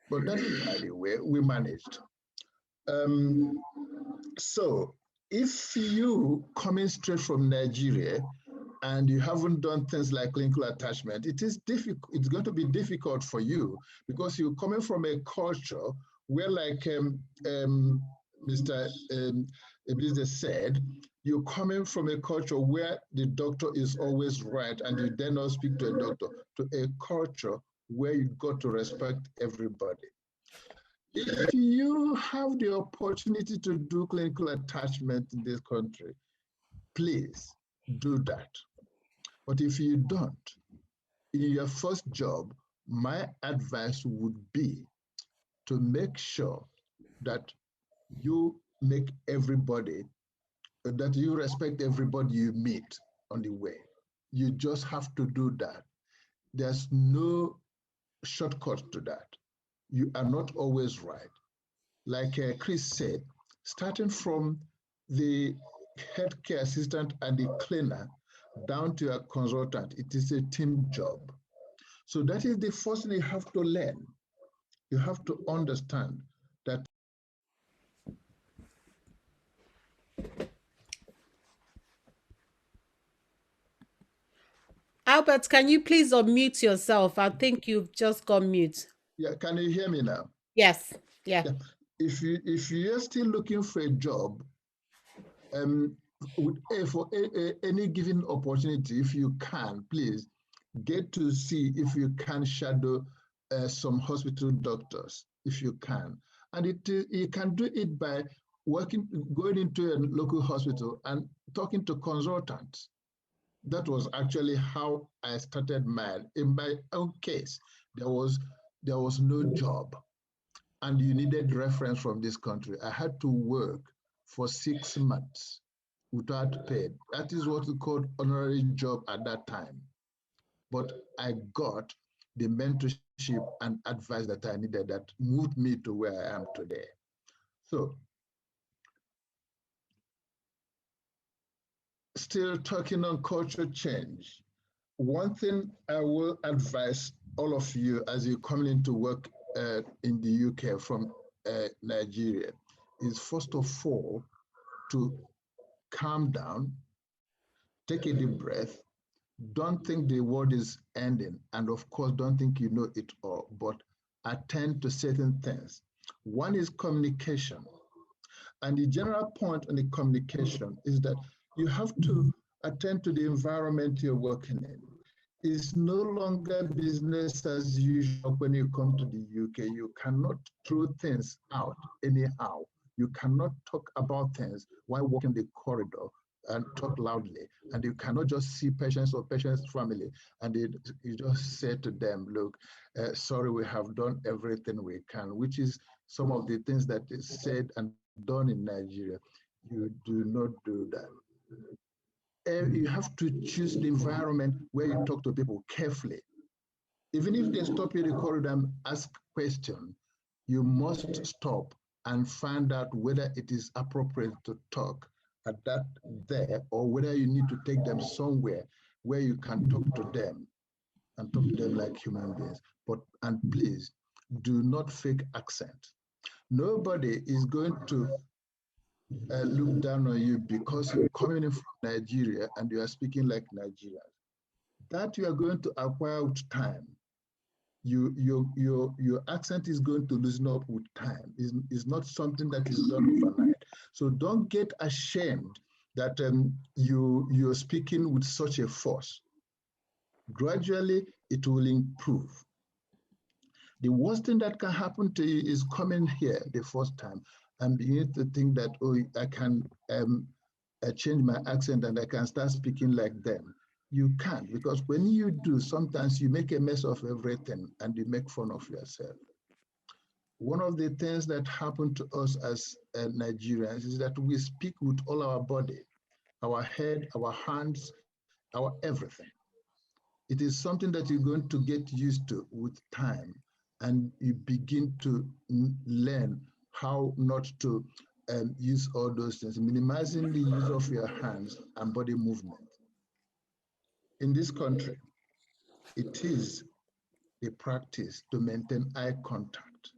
But that is by the way, we managed. So if you coming straight from Nigeria and you haven't done things like clinical attachment, it is difficult. It's going to be difficult for you because you're coming from a culture where, like Mr. Ibize said, you're coming from a culture where the doctor is always right and you dare not speak to a doctor, to a culture where you got to respect everybody. If you have the opportunity to do clinical attachment in this country, please do that. But if you don't, in your first job, my advice would be to make sure that you make everybody, that you respect everybody you meet on the way. You just have to do that. There's no shortcut to that. you are not always right. Like Chris said, starting from the healthcare assistant and the cleaner down to a consultant, it is a team job. So that is the first thing you have to learn. You have to understand that. Albert, can you please unmute yourself? I think you've just gone mute. Yeah, can you hear me now? Yes. Yeah. If you're still looking for a job, for any given opportunity, if you can, please get to see if you can shadow some hospital doctors, if you can. And you can do it by going into a local hospital and talking to consultants. That was actually how I started mine. In my own case, there was no job, and you needed reference from this country. I had to work for 6 months without pay. That is what we called honorary job at that time. But I got the mentorship and advice that I needed that moved me to where I am today. So, still talking on culture change, one thing I will advise all of you as you come into work in the UK from Nigeria is, first of all, to calm down, take a deep breath. Don't think the world is ending, and of course, don't think you know it all, but attend to certain things. One is communication. And the general point on the communication is that you have to attend to the environment you're working in. It's no longer business as usual when you come to the UK. You cannot throw things out anyhow. You cannot talk about things while walking the corridor and talk loudly. And you cannot just see patients or patients' family and you just say to them, look, sorry, we have done everything we can, which is some of the things that is said and done in Nigeria. You do not do that. You have to choose the environment where you talk to people carefully. Even if they stop you in the corridor and ask questions, you must stop and find out whether it is appropriate to talk at that there, or whether you need to take them somewhere where you can talk to them and talk to them like human beings. And please, do not fake accent. Nobody is going to look down on you because you're coming in from Nigeria and you are speaking like Nigerians. That you are going to acquire with time. Your accent is going to loosen up with time. It's not something that is done overnight. So don't get ashamed that you're speaking with such a force. Gradually, it will improve. The worst thing that can happen to you is coming here the first time and begin to think that, oh, I can change my accent and I can start speaking like them. You can't, because when you do, sometimes you make a mess of everything and you make fun of yourself. One of the things that happen to us as Nigerians is that we speak with all our body, our head, our hands, our everything. It is something that you're going to get used to with time, and you begin to learn how not to use all those things, minimizing the use of your hands and body movement. In this country, it is a practice to maintain eye contact.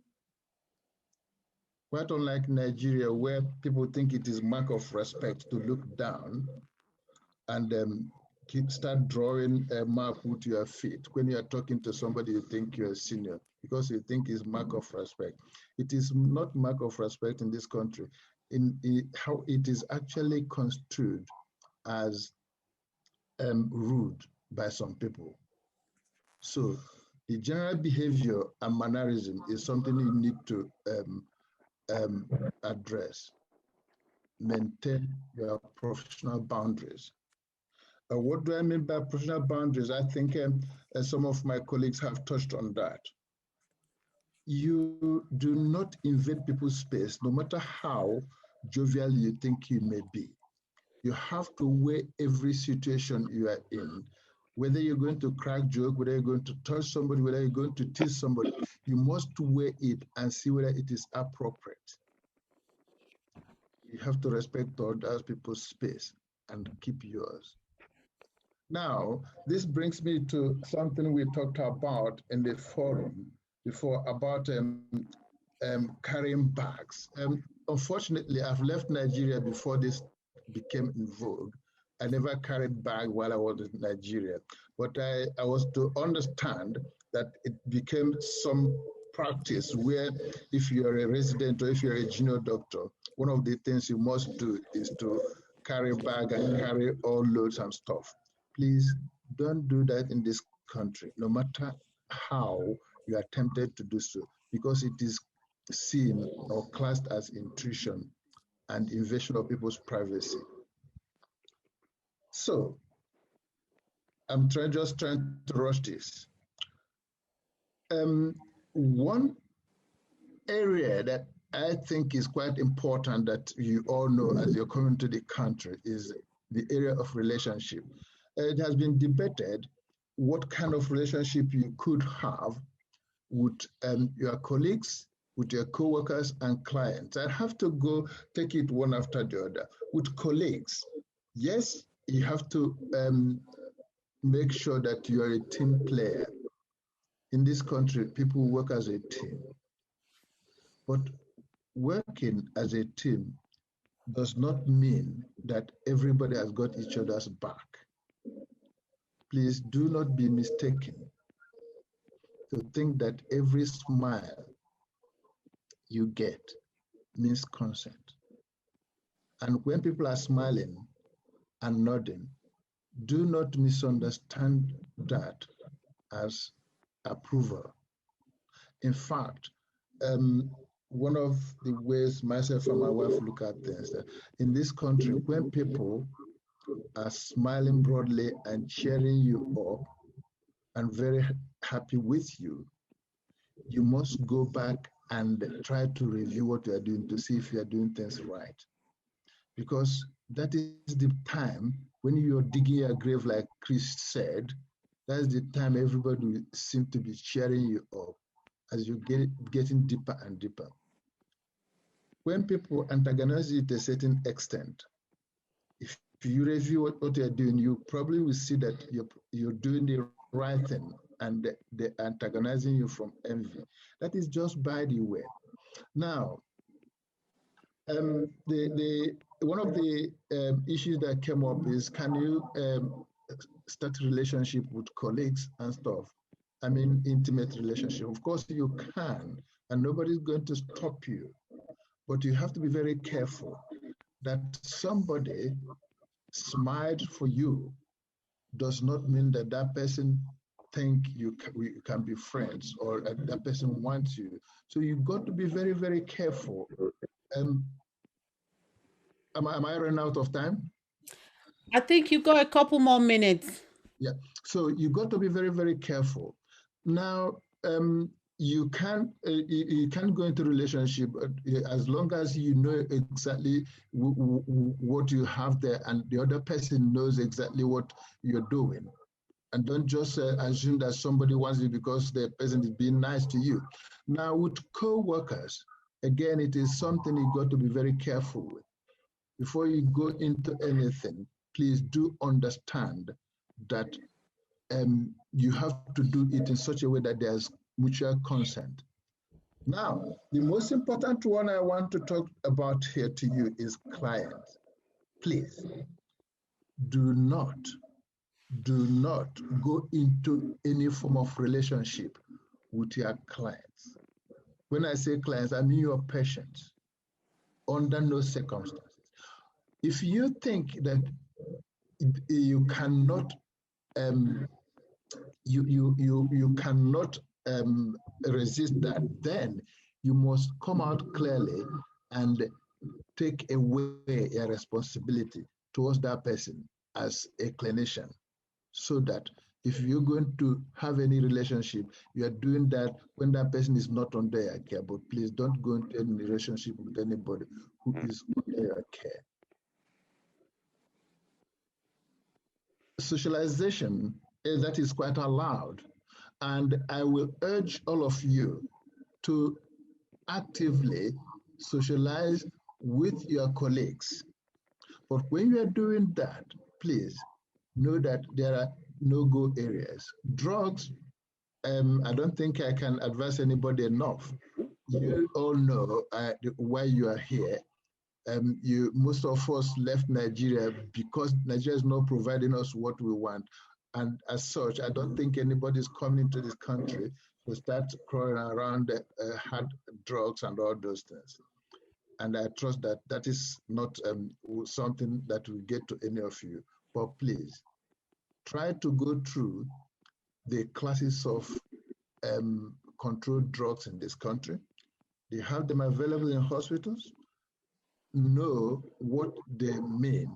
Quite unlike Nigeria, where people think it is mark of respect to look down and start drawing a mark with your feet. When you are talking to somebody, you think you're a senior because you think it's mark of respect. It is not mark of respect in this country. In how it is actually construed as rude by some people. So the general behavior and mannerism is something you need to address. Maintain your professional boundaries. What do I mean by professional boundaries? I think some of my colleagues have touched on that. You do not invade people's space, no matter how jovial you think you may be. You have to weigh every situation you are in Whether you're going to crack joke, whether you're going to touch somebody, whether you're going to tease somebody, you must weigh it and see whether it is appropriate. You have to respect other people's space and keep yours. Now, this brings me to something we talked about in the forum before about carrying bags. Unfortunately, I've left Nigeria before this became in vogue. I never carried bag while I was in Nigeria, but I was to understand that it became some practice where if you're a resident or if you're a junior doctor, one of the things you must do is to carry a bag and carry all loads and stuff. Please don't do that in this country, no matter how you are tempted to do so, because it is seen or classed as intrusion and invasion of people's privacy. So I'm just trying to rush this. One area that I think is quite important that you all know as you're coming to the country is the area of relationship. It has been debated what kind of relationship you could have with your colleagues, with your co-workers and clients. I have to go take it one after the other. With colleagues, yes, you have to make sure that you are a team player. In this country, people work as a team. But working as a team does not mean that everybody has got each other's back. Please do not be mistaken to think that every smile you get means consent. And when people are smiling and nodding, do not misunderstand that as approval. In fact, one of the ways myself and my wife look at things, that in this country, when people are smiling broadly and cheering you up and very happy with you, you must go back and try to review what you are doing to see if you are doing things right. Because that is the time when you're digging your grave, like Chris said, that's the time everybody will seem to be cheering you up as you getting deeper and deeper. When people antagonize you to a certain extent, if you review what you're doing, you probably will see that you're doing the right thing and they're antagonizing you from envy. That is just by the way. Now, one of the issues that came up is, can you start a relationship with colleagues and stuff? I mean, intimate relationship. Of course you can, and nobody's going to stop you. But you have to be very careful that somebody smiled for you does not mean that that person think you can be friends or that person wants you. So you've got to be very, very careful. Am I running out of time? I think you got a couple more minutes. Yeah, so you got to be very, very careful. Now, you can go into relationship as long as you know exactly what you have there and the other person knows exactly what you're doing. And don't just assume that somebody wants you because the person is being nice to you. Now with co-workers, again, it is something you got to be very careful with. Before you go into anything, please do understand that you have to do it in such a way that there's mutual consent. Now, the most important one I want to talk about here to you is clients. Please, do not go into any form of relationship with your clients. When I say clients, I mean your patients, under no circumstances. If you think that you cannot you cannot resist that, then you must come out clearly and take away your responsibility towards that person as a clinician, so that if you're going to have any relationship, you are doing that when that person is not under your care. But please don't go into any relationship with anybody who is under your care. Socialization that is quite allowed. And I will urge all of you to actively socialize with your colleagues. But when you are doing that, please know that there are no-go areas. Drugs, I don't think I can advise anybody enough. You all know why you are here. Most of us left Nigeria because Nigeria is not providing us what we want. And as such, I don't think anybody's coming to this country to start crawling around hard drugs and all those things. And I trust that that is not something that will get to any of you. But please, try to go through the classes of controlled drugs in this country. They have them available in hospitals. Know what they mean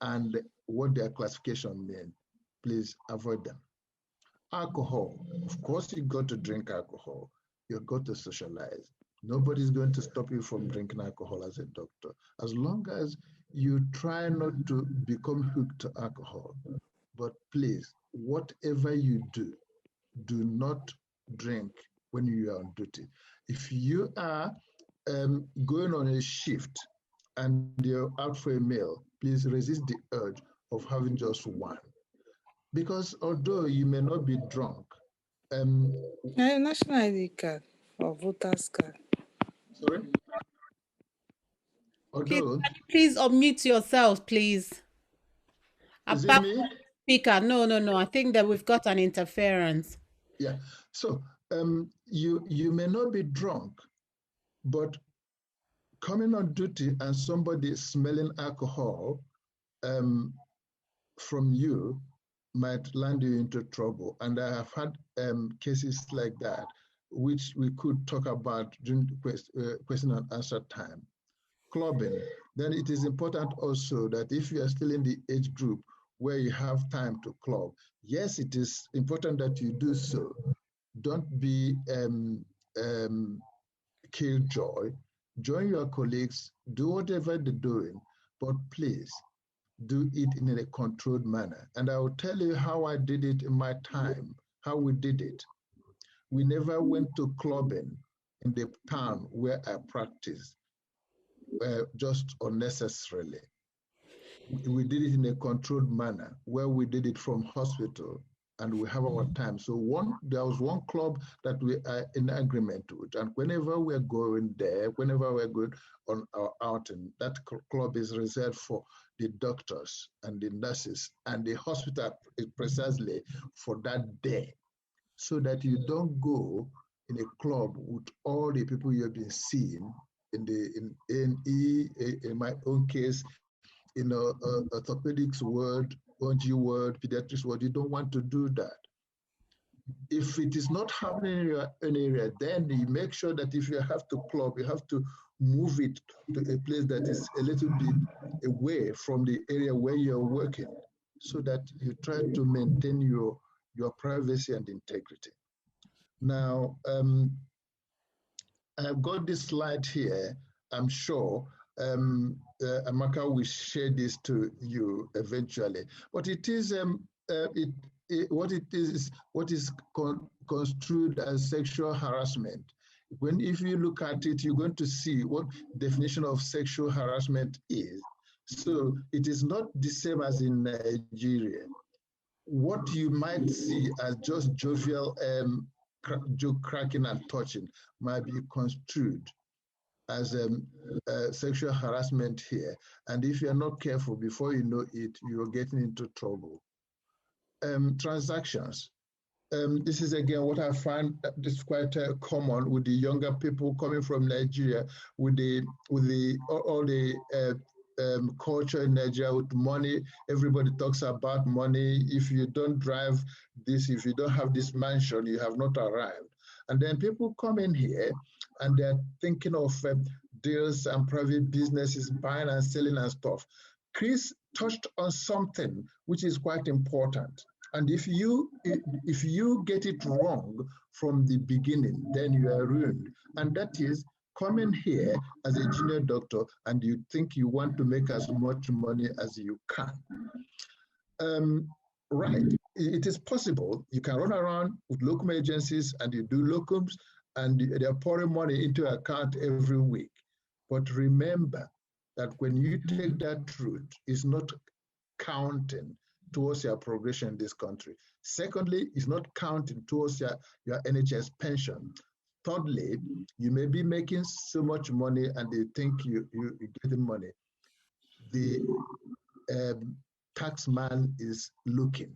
and what their classification mean. Please avoid them. Alcohol, of course, you got to drink alcohol. You got to socialize. Nobody's going to stop you from drinking alcohol as a doctor, as long as you try not to become hooked to alcohol. But please, whatever you do, do not drink when you are on duty. If you are going on a shift and you're out for a meal, please resist the urge of having just one. Because although you may not be drunk, National ID card or voter's card. sorry? Although, Please unmute yourself, please. is it me? Speaker, no. I think that we've got an interference. Yeah. So you may not be drunk, but coming on duty and somebody smelling alcohol from you might land you into trouble. And I have had cases like that, which we could talk about during question and answer time. Clubbing, then it is important also that if you are still in the age group where you have time to club, yes, it is important that you do so. Don't be killjoy. Join your colleagues, do whatever they're doing, but please do it in a controlled manner. And I will tell you how I did it in my time, how we did it. We never went to clubbing in the town where I practiced, just unnecessarily. We did it in a controlled manner where we did it from hospital and we have our time. So there was one club that we are in agreement with, and whenever we're going there, whenever we're going on our outing, that club is reserved for the doctors and the nurses, and the hospital is precisely for that day, so that you don't go in a club with all the people you have been seeing in A&E, in my own case, in orthopedics ward, OG ward, pediatrics ward. You don't want to do that. If it is not happening in your own area, then you make sure that if you have to club, you have to move it to a place that is a little bit away from the area where you're working, so that you try to maintain your privacy and integrity. Now, I've got this slide here. I'm sure Amaka will share this to you eventually. But it is what is construed as sexual harassment. If you look at it, you're going to see what definition of sexual harassment is. So it is not the same as in Nigeria. What you might see as just jovial joke cracking and touching might be construed as sexual harassment here. And if you're not careful, before you know it, you're getting into trouble. Transactions. This is again what I find is quite common with the younger people coming from Nigeria, with all the culture in Nigeria with money. Everybody talks about money. If you don't drive this, if you don't have this mansion, you have not arrived. And then people come in here and they're thinking of deals and private businesses, buying and selling and stuff. Chris touched on something which is quite important. And if you get it wrong from the beginning, then you are ruined. And that is coming here as a junior doctor and you think you want to make as much money as you can. Right, it is possible. You can run around with locum agencies and you do locums and they're pouring money into your account every week. But remember that when you take that route, it's not counting towards your progression in this country. Secondly, it's not counting towards your NHS pension. Thirdly, you may be making so much money and they think you're getting money. The tax man is looking,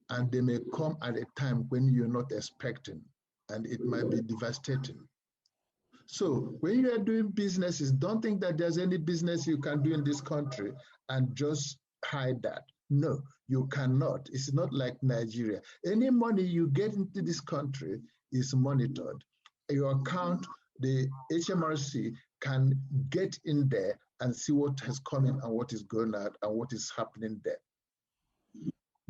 and they may come at a time when you're not expecting, and it might be devastating. So when you are doing businesses, don't think that there's any business you can do in this country and just hide that. No, you cannot. It's not like Nigeria. Any money you get into this country is monitored. Your account, the HMRC can get in there and see what has come in and what is going out and what is happening there.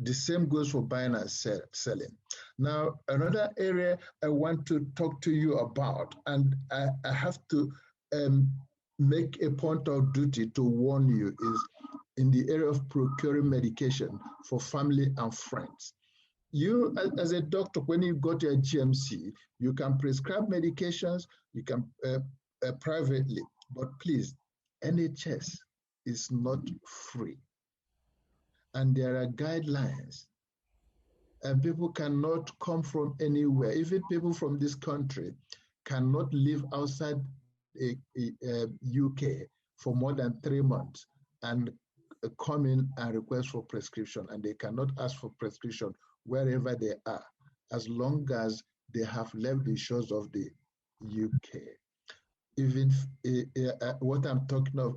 The same goes for buying and selling. Now, another area I want to talk to you about, and I have to make a point of duty to warn you, is in the area of procuring medication for family and friends. You, as a doctor, when you go to a GMC, you can prescribe medications, you can privately, but please, NHS is not free. And there are guidelines, and people cannot come from anywhere. Even people from this country cannot live outside UK for more than 3 months and come in and request for prescription, and they cannot ask for prescription wherever they are, as long as they have left the shores of the UK. Even what I'm talking of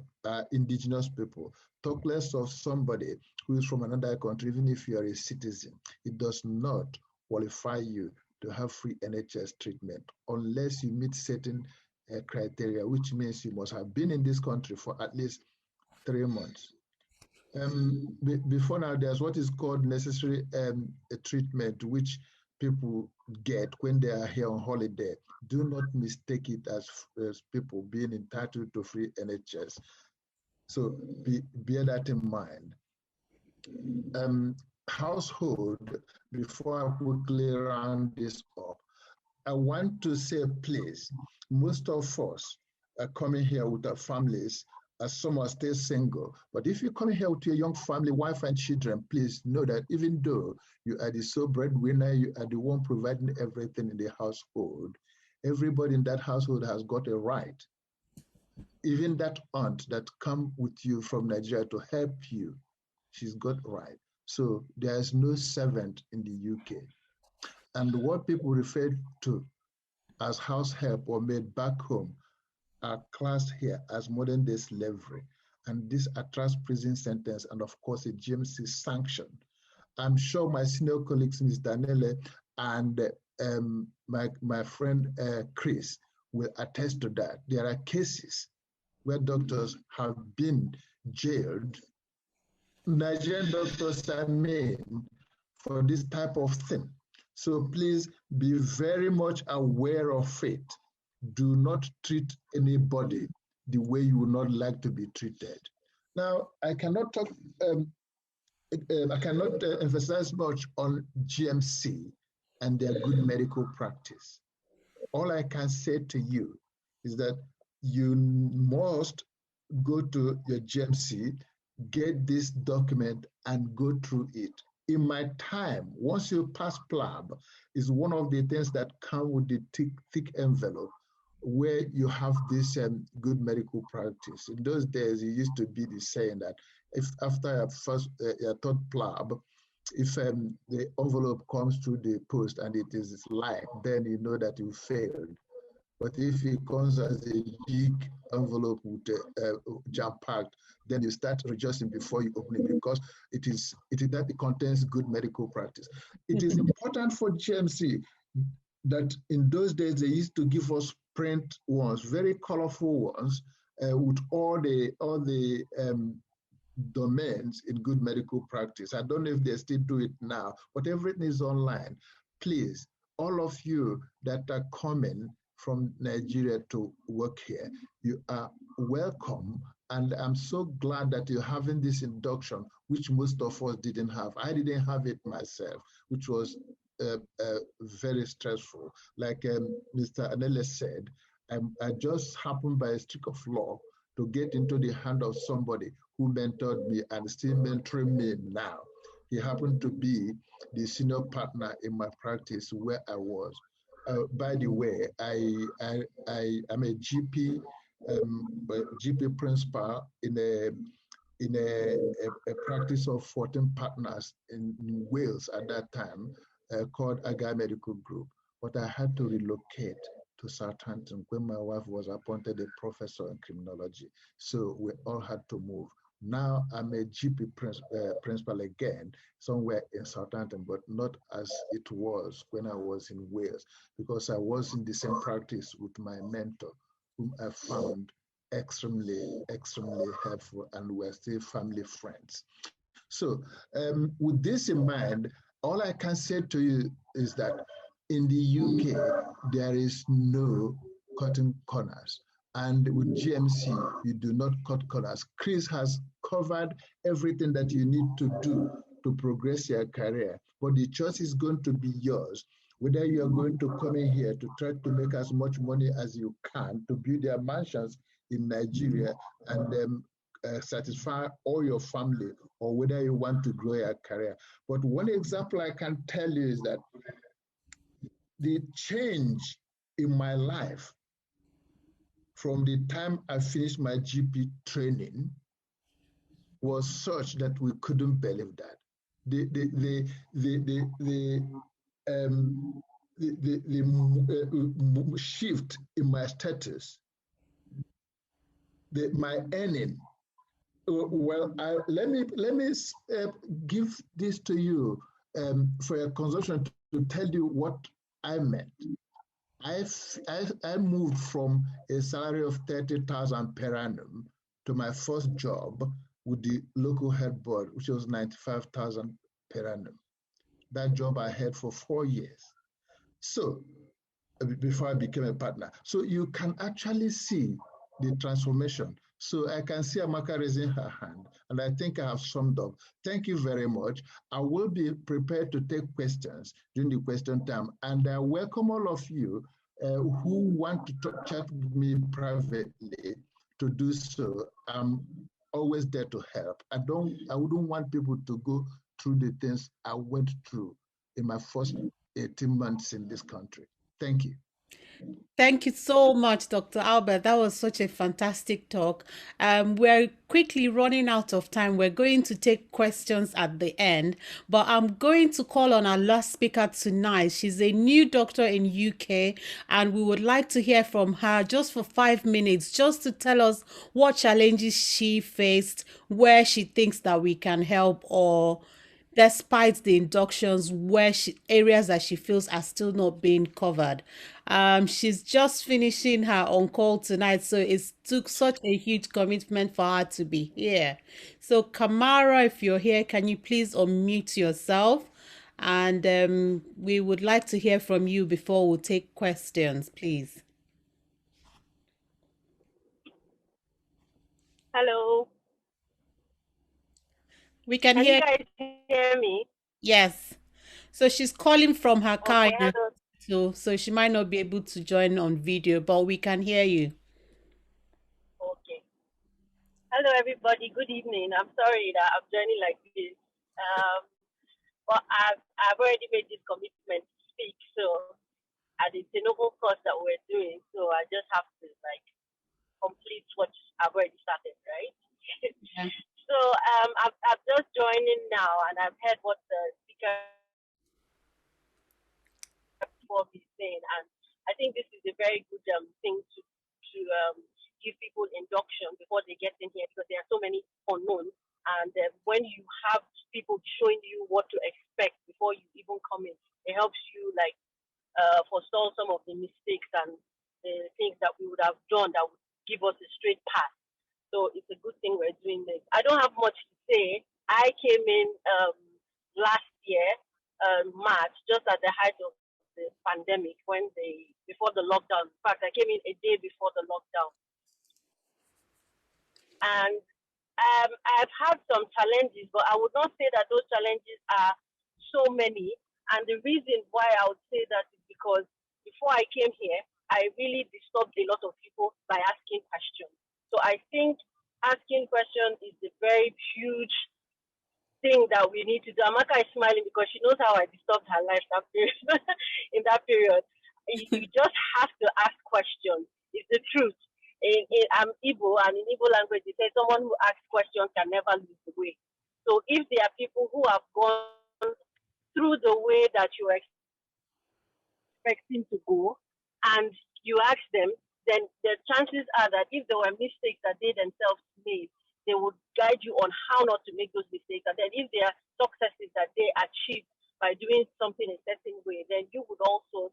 indigenous people, talk less of somebody who is from another country. Even if you are a citizen, it does not qualify you to have free NHS treatment unless you meet certain criteria, which means you must have been in this country for at least 3 months. Before now, there's what is called necessary treatment, which people get when they are here on holiday. Do not mistake it as people being entitled to free NHS. So bear that in mind. Household, before I quickly round this up, I want to say, please, most of us are coming here with our families, as some are still single. But if you come here with your young family, wife and children, please know that even though you are the sole breadwinner, you are the one providing everything in the household, everybody in that household has got a right. Even that aunt that come with you from Nigeria to help you, she's got right. So there is no servant in the UK. And what people refer to as house help or maid back home are classed here as modern day slavery. And this attracts prison sentence and of course a GMC sanction. I'm sure my senior colleagues, Ms. Daniele and my friend Chris will attest to that. There are cases where doctors have been jailed. Nigerian doctors are made for this type of thing. So please be very much aware of it. Do not treat anybody the way you would not like to be treated. Now, I cannot talk, I cannot emphasize much on GMC and their good medical practice. All I can say to you is that you must go to your GMC, get this document and go through it. In my time, once you pass PLAB, is one of the things that come with the thick envelope where you have this good medical practice. In those days, it used to be the saying that if after your third PLAB, if the envelope comes through the post and it is light, then you know that you failed. But if it comes as a big envelope with jam-packed, then you start rejoicing before you open it because it contains good medical practice. It is important for GMC that in those days they used to give us print ones, very colorful ones, with all the domains in good medical practice. I don't know if they still do it now, but everything is online. Please, all of you that are coming from Nigeria to work here, you are welcome And I'm so glad that you're having this induction, which most of us didn't have. I didn't have it myself, which was very stressful. Like Mr. Anele said, I just happened by a streak of law to get into the hand of somebody who mentored me and still mentoring me now. He happened to be the senior partner in my practice where I was. By the way, I am a GP principal in a practice of 14 partners in Wales at that time, called Aga Medical Group. But I had to relocate to Southampton when my wife was appointed a professor in criminology. So we all had to move. Now I'm a GP principal again, somewhere in Southampton, but not as it was when I was in Wales, because I was in the same practice with my mentor, whom I found extremely helpful, and we're still family friends. So with this in mind, all I can say to you is that in the UK, there is no cutting corners. And with GMC, you do not cut corners. Chris has covered everything that you need to do to progress your career, but the choice is going to be yours. Whether you are going to come in here to try to make as much money as you can to build your mansions in Nigeria and satisfy all your family, or whether you want to grow your career. But one example I can tell you is that the change in my life from the time I finished my GP training was such that we couldn't believe that. The shift in my status, my earning. Well, let me give this to you for your consumption to tell you what I meant. I moved from a salary of 30,000 per annum to my first job with the local head board, which was 95,000 per annum. That job I had for 4 years. So before I became a partner. So you can actually see the transformation. So I can see Amaka raising her hand, and I think I have summed up. Thank you very much. I will be prepared to take questions during the question time, and I welcome all of you who want to chat with me privately to do so. I'm always there to help. I wouldn't want people to go through the things I went through in my first 18 months in this country. Thank you. Thank you so much, Dr. Albert. That was such a fantastic talk. We're quickly running out of time. We're going to take questions at the end, but I'm going to call on our last speaker tonight. She's a new doctor in UK, and we would like to hear from her just for 5 minutes, just to tell us what challenges she faced, where she thinks that we can help, or despite the inductions, where areas that she feels are still not being covered. She's just finishing her on call tonight, so it took such a huge commitment for her to be here. So Kamara, if you're here, can you please unmute yourself? And we would like to hear from you before we take questions, please. Hello. We can Can hear you guys hear me? Yes. So she's calling from her car Okay, in a so she might not be able to join on video, but we can hear you. Okay. Hello, everybody. Good evening. I'm sorry that I'm joining like this. But I've already made this commitment to speak, so and it's a noble course that we're doing, so I just have to like complete what I've already started, right? Yeah. So I'm just joining now, and I've heard what the speaker before me saying, and I think this is a very good thing to give people induction before they get in here, because there are so many unknowns, and when you have people showing you what to expect before you even come in, it helps you like forestall some of the mistakes and the things that we would have done that would give us a straight path. So it's a good thing we're doing this. I don't have much to say. I came in last year, March, just at the height of the pandemic, before the lockdown. In fact, I came in a day before the lockdown. And I've had some challenges, but I would not say that those challenges are so many. And the reason why I would say that is because before I came here, I really disturbed a lot of people by asking questions. So I think asking questions is a very huge thing that we need to do. Amaka is smiling because she knows how I disturbed her life that period. In that period. You just have to ask questions. It's the truth. I'm Igbo, and in Igbo language, they say someone who asks questions can never lose the way. So if there are people who have gone through the way that you are expecting to go, and you ask them, then the chances are that if there were mistakes that they themselves made, they would guide you on how not to make those mistakes. And then if there are successes that they achieve by doing something a certain way, then you would also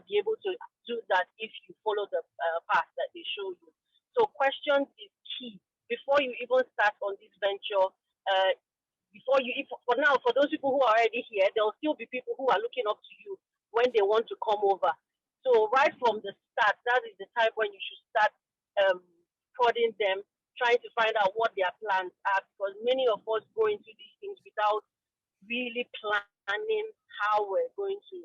be able to do that if you follow the path that they show you. So questions is key before you even start on this venture. For now, for those people who are already here, there will still be people who are looking up to you when they want to come over. So right from the start, that is the time when you should start prodding them, trying to find out what their plans are, because many of us go into these things without really planning how we're going to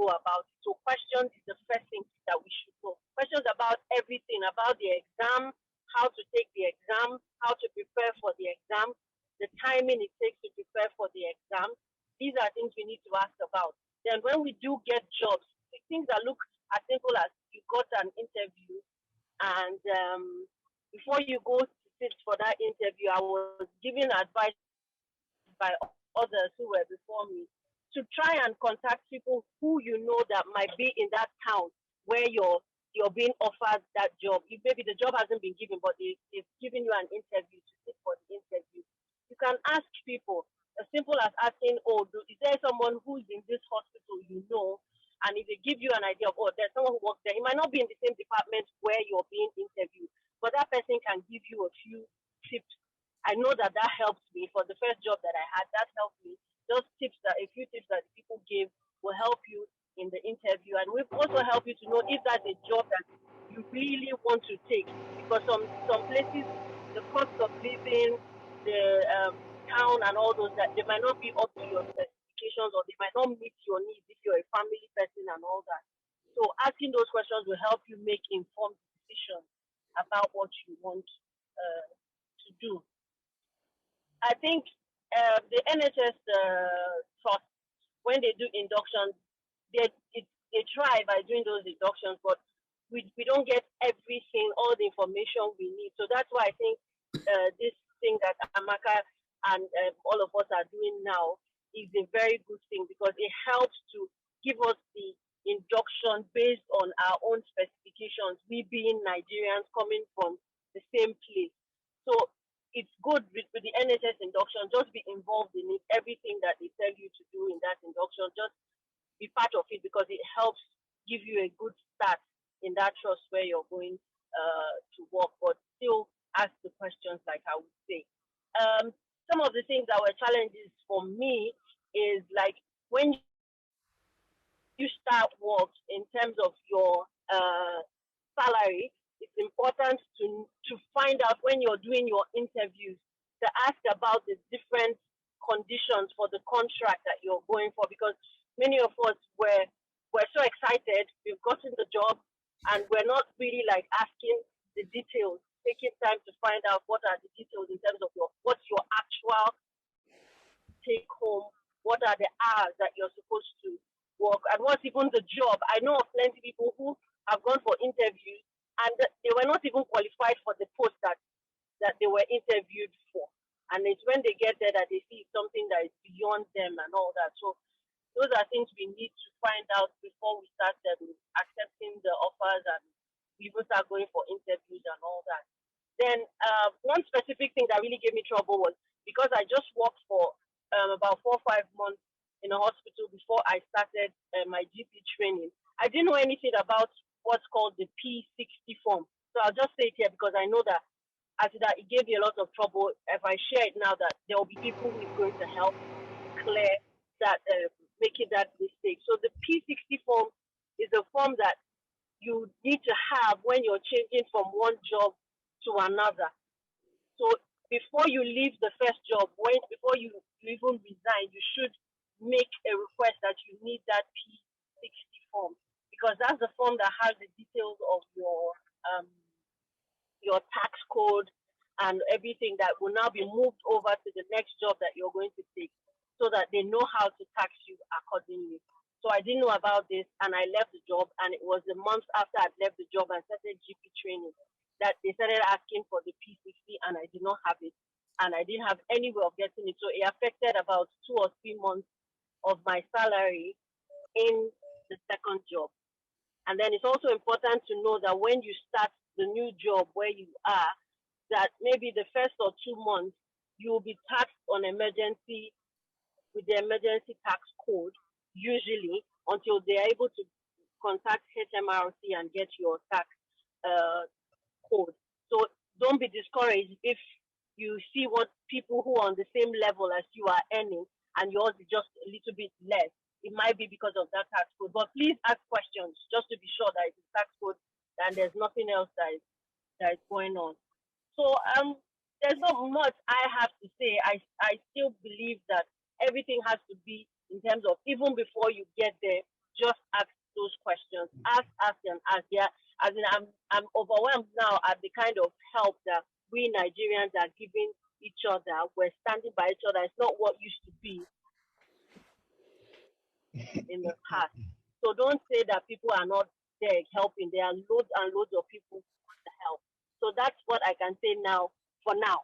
go about it. So questions is the first thing that we should know. Questions about everything, about the exam, how to take the exam, how to prepare for the exam, the timing it takes to prepare for the exam. These are things we need to ask about. Then when we do get jobs, things that look as simple as you got an interview, and before you go to sit for that interview, I was given advice by others who were before me to try and contact people who you know that might be in that town where you're being offered that job. If maybe the job hasn't been given, but they've given you an interview to sit for the interview. You can ask people, as simple as asking, is there someone who's in this hospital you know? And if they give you an idea of, there's someone who works there, he might not be in the same department where you're being interviewed, but that person can give you a few tips. I know that helped me for the first job that I had. That helped me. Those tips, a few tips that people gave will help you in the interview, and will also help you to know if that's a job that you really want to take. Because some places, the cost of living, the town, and all those, that they might not be up to your specifications, or they might not meet your needs if you're a family person and all that. So asking those questions will help you make informed decisions about what you want to do. I think the NHS trust, when they do inductions, they try by doing those inductions, but we don't get everything, all the information we need. So that's why I think this thing that Amaka and all of us are doing now is a very good thing, because it helps to give us the induction based on our own specifications, we being Nigerians coming from the same place. So it's good with the NHS induction, just be involved in it. Everything that they tell you to do in that induction, just be part of it, because it helps give you a good start in that trust where you're going to work, but still ask the questions, like I would say. Some of the things that were challenges for me is like when you start work, in terms of your salary, it's important to find out when you're doing your interviews, to ask about the different conditions for the contract that you're going for, because many of us were so excited, we've gotten the job, and we're not really like asking the details, taking time to find out what are the details in terms of what's your actual take home, what are the hours that you're supposed to work, and what's even the job. I know of plenty of people who have gone for interviews and they were not even qualified for the post that they were interviewed for. And it's when they get there that they see something that is beyond them and all that. So those are things we need to find out before we start accepting the offers and people start going for interviews and all that. Then one specific thing that really gave me trouble was because I just worked for about 4 or 5 months in a hospital before I started my GP training. I didn't know anything about what's called the P60 form. So I'll just say it here because I know that after that it gave me a lot of trouble. If I share it now, that there will be people who is going to help clear that, making that mistake. So the P60 form is a form that you need to have when you're changing from one job to another. So before you leave the first job, before you even resign, you should make a request that you need that P60 form, because that's the form that has the details of your tax code and everything that will now be moved over to the next job that you're going to take, so that they know how to tax you accordingly. So I didn't know about this, and I left the job, and it was a month after I'd left the job and started GP training that they started asking for the P60, and I did not have it, and I didn't have any way of getting it. So it affected about 2 or 3 months of my salary in the second job. And then it's also important to know that when you start the new job where you are, that maybe the first or 2 months you will be taxed on emergency with the emergency tax code, usually until they are able to contact HMRC and get your tax code. So don't be discouraged if you see what people who are on the same level as you are earning and yours is just a little bit less. It might be because of that tax code, but please ask questions just to be sure that it's tax code and there's nothing else that is going on. So there's not much I have to say. I still believe that everything has to be in terms of, even before you get there, just ask those questions. Ask, and ask. Yeah, as in, I'm overwhelmed now at the kind of help that we Nigerians are giving each other. We're standing by each other. It's not what used to be in the past. So don't say that people are not there helping. There are loads and loads of people who want to help. So that's what I can say now, for now.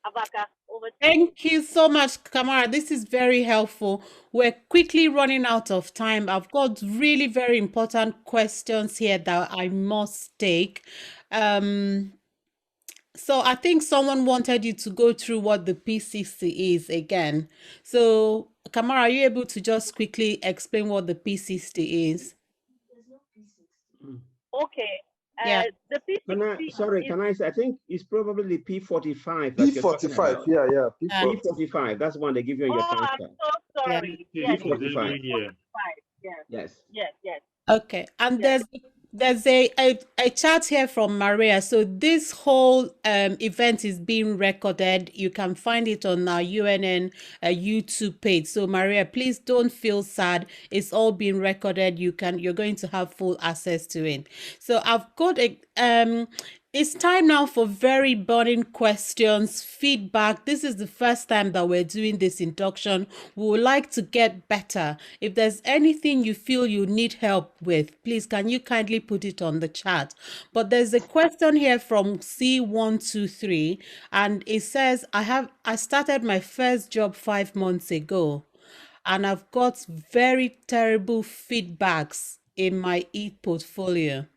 Abaka, over to you. Thank you so much, Kamara. This is very helpful. We're quickly running out of time. I've got really very important questions here that I must take. So I think someone wanted you to go through what the P60 is again. So, Kamara, are you able to just quickly explain what the P60 is? Okay. Yeah. The P60 can I say, I think it's probably P45 that you're talking P45, about. yeah. P45, that's one they give you in your tax I'm card. so sorry. Yeah. Yes, P45. yes. Yes. Yes. Okay, and Yes. there's a chat here from Maria. So this whole event is being recorded. You can find it on our UNN YouTube page. So Maria, please don't feel sad. It's all being recorded. You're going to have full access to it. So I've got a it's time now for very burning questions, feedback. This is the first time that we're doing this induction. We would like to get better. If there's anything you feel you need help with, please can you kindly put it on the chat. But there's a question here from C123 and it says, I started my first job 5 months ago and I've got very terrible feedbacks in my e-portfolio,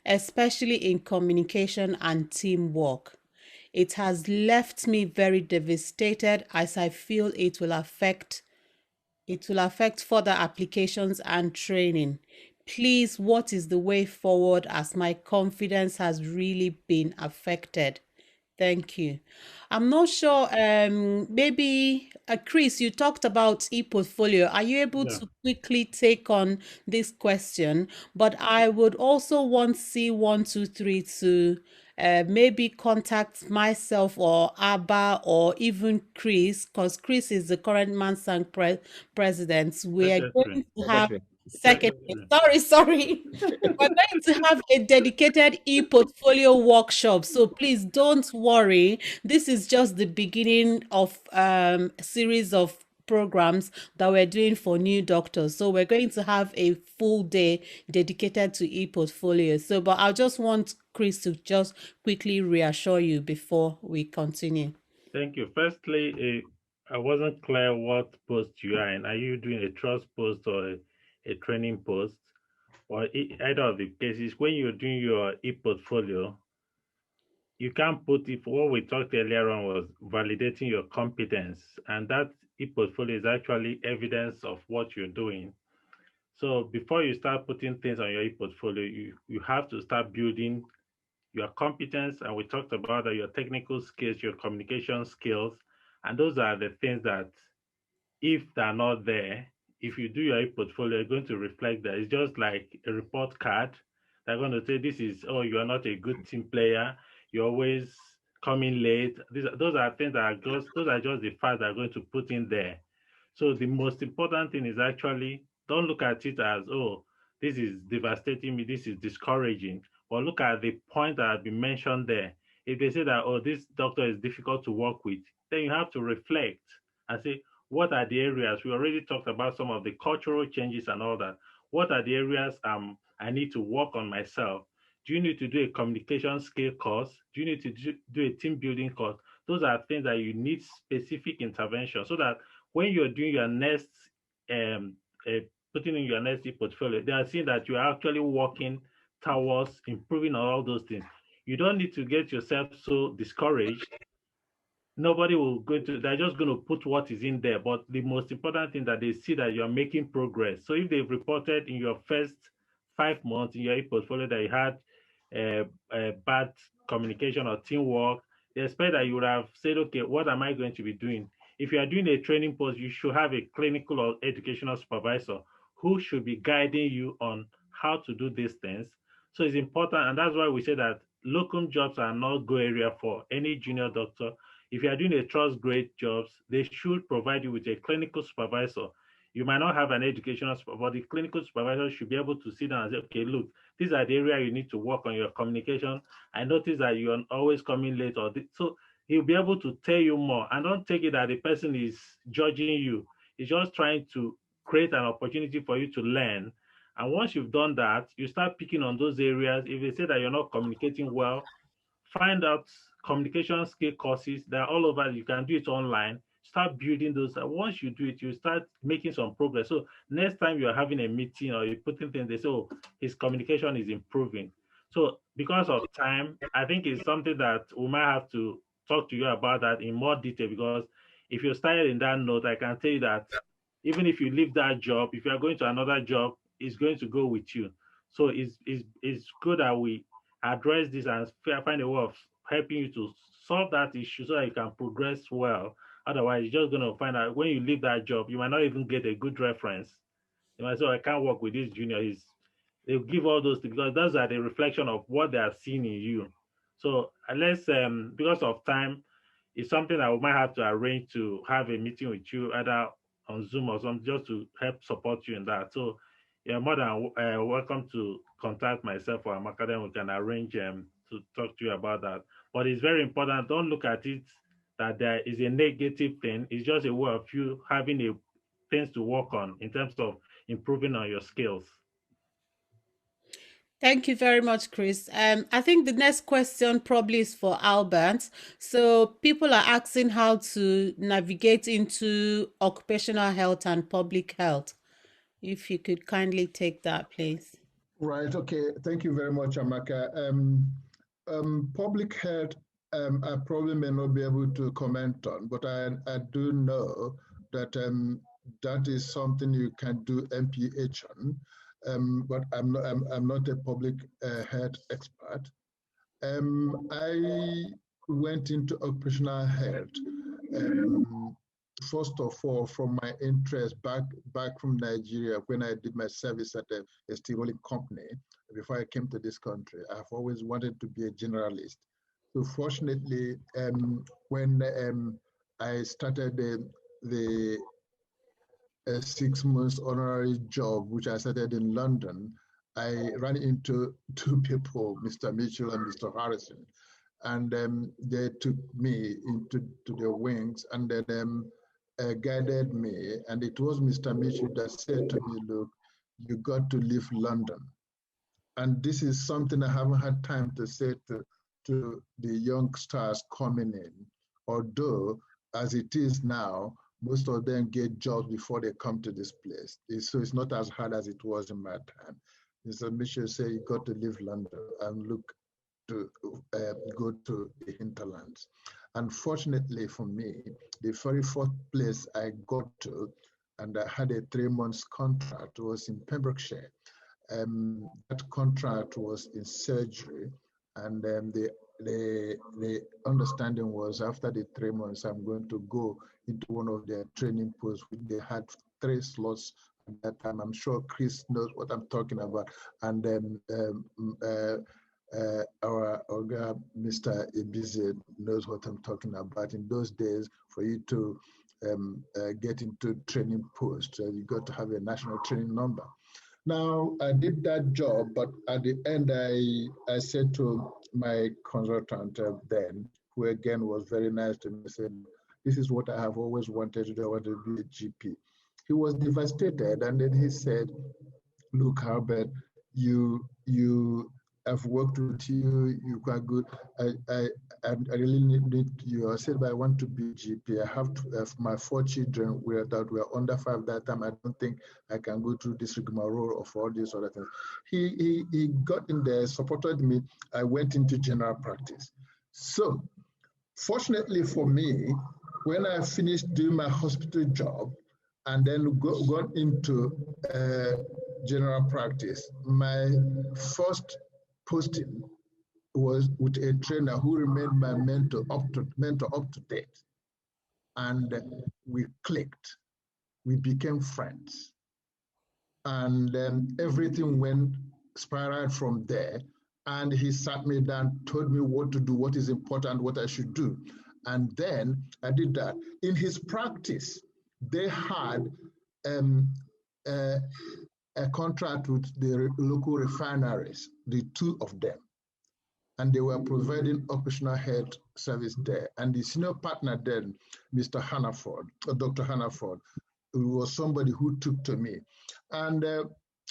especially in communication and teamwork. It has left me very devastated as I feel it will affect further applications and training. Please, what is the way forward as my confidence has really been affected? Thank you. I'm not sure, maybe Chris, you talked about e-portfolio. Are you able to quickly take on this question? But I would also want C123 to maybe contact myself or Abba or even Chris, because Chris is the current Mansang president. We are going to have secretary. Sorry. We're going to have a dedicated e-portfolio workshop. So please don't worry. This is just the beginning of a series of programs that we're doing for new doctors. So we're going to have a full day dedicated to e-portfolio. So, but I just want Chris to just quickly reassure you before we continue. Thank you. Firstly, I wasn't clear what post you are in. Are you doing a trust post or a training post? Or either of the cases, when you're doing your e-portfolio, you can't put it, what we talked earlier on was validating your competence. And that e-portfolio is actually evidence of what you're doing. So before you start putting things on your e-portfolio, you have to start building your competence. And we talked about that, your technical skills, your communication skills. And those are the things that if they're not there, if you do your e-portfolio, you're going to reflect that. It's just like a report card. They're going to say, this is, oh, you are not a good team player. You always coming late. Those are things that are those are just the facts that are going to put in there. So the most important thing is actually don't look at it as, oh, this is devastating me, this is discouraging, but look at the point that has been mentioned there. If they say that, oh, this doctor is difficult to work with, then you have to reflect and say, what are the areas? We already talked about some of the cultural changes and all that. What are the areas I need to work on myself? Do you need to do a communication skill course? Do you need to do a team building course? Those are things that you need specific intervention so that when you're doing your next, um, uh, putting in your next portfolio, they are seeing that you are actually working towards improving on all those things. You don't need to get yourself so discouraged. Nobody will go to, they're just going to put what is in there. But the most important thing that they see that you're making progress. So if they've reported in your first 5 months in your portfolio that you had bad communication or teamwork, they expect that you would have said, okay, what am I going to be doing? If you are doing a training post, you should have a clinical or educational supervisor who should be guiding you on how to do these things. So it's important, and that's why we say that locum jobs are not go area for any junior doctor. If you are doing a trust grade jobs, they should provide you with a clinical supervisor. You might not have an educational supervisor, but the clinical supervisor should be able to sit down and say, okay, look, these are the area you need to work on your communication. I notice that you're always coming late, or so he'll be able to tell you more. And don't take it that the person is judging you. He's just trying to create an opportunity for you to learn. And once you've done that, you start picking on those areas. If they say that you're not communicating well, find out communication skill courses that are all over. You can do it online. Start building those. Once you do it, you start making some progress. So next time you're having a meeting or you're putting things, they say, oh, his communication is improving. So because of time, I think it's something that we might have to talk to you about that in more detail, because if you started in that note, I can tell you that even if you leave that job, if you are going to another job, it's going to go with you. So it's good that we address this and find a way of helping you to solve that issue so that you can progress well. Otherwise, you're just going to find out when you leave that job, you might not even get a good reference. You might say, oh, I can't work with this junior. They'll give all those things because those are the reflection of what they are seeing in you. So unless, because of time, it's something that we might have to arrange to have a meeting with you either on Zoom or something just to help support you in that. So you're more than welcome to contact myself or Amaka, then we can arrange to talk to you about that. But it's very important. Don't look at it that there is a negative thing. It's just a way of you having a things to work on in terms of improving on your skills. Thank you very much, Chris. I think the next question probably is for Albert. So people are asking how to navigate into occupational health and public health. If you could kindly take that, please. Right. Okay. Thank you very much, Amaka. Public health, I probably may not be able to comment on, but I do know that that is something you can do MPH on. But I'm not a public health expert. I went into occupational health first of all from my interest back from Nigeria when I did my service at a steel rolling company before I came to this country. I've always wanted to be a generalist. So fortunately, when I started the 6 months honorary job, which I started in London, I ran into two people, Mr. Mitchell and Mr. Harrison, and they took me into their wings and then guided me. And it was Mr. Mitchell that said to me, look, you got to leave London. And this is something I haven't had time to say to the young stars coming in, although as it is now, most of them get jobs before they come to this place. So it's not as hard as it was in my time. Mr. Mitchell said, you got to leave London and look to go to the hinterlands. Unfortunately for me, the very first place I got to, and I had a 3 months contract, was in Pembrokeshire. That contract was in surgery, and the understanding was after the 3 months, I'm going to go into one of their training posts. They had 3 slots at that time. I'm sure Chris knows what I'm talking about. And our Oga, Mr. Ibize, knows what I'm talking about. In those days, for you to get into training post, you got to have a national training number. Now, I did that job, but at the end, I said to my consultant then, who again was very nice to me, said, this is what I have always wanted to do. I want to be a GP. He was devastated, and then he said, look, Albert, you I've worked with you, you're quite good. I really need you. I said, but I want to be GP. I have to have my 4 children that were under 5 that time. I don't think I can go through this rigmarole of all these other things. He got in there, supported me. I went into general practice. So fortunately for me, when I finished doing my hospital job and then got into general practice, my first posting was with a trainer who remained my mentor up to date. And we clicked, we became friends. And everything went spiraled from there. And he sat me down, told me what to do, what is important, what I should do. And then I did that. In his practice, they had a contract with the local refineries, the 2 of them. And they were providing occupational health service there. And the senior partner then, Mr. Hannaford, Dr. Hannaford, who was somebody who took to me. And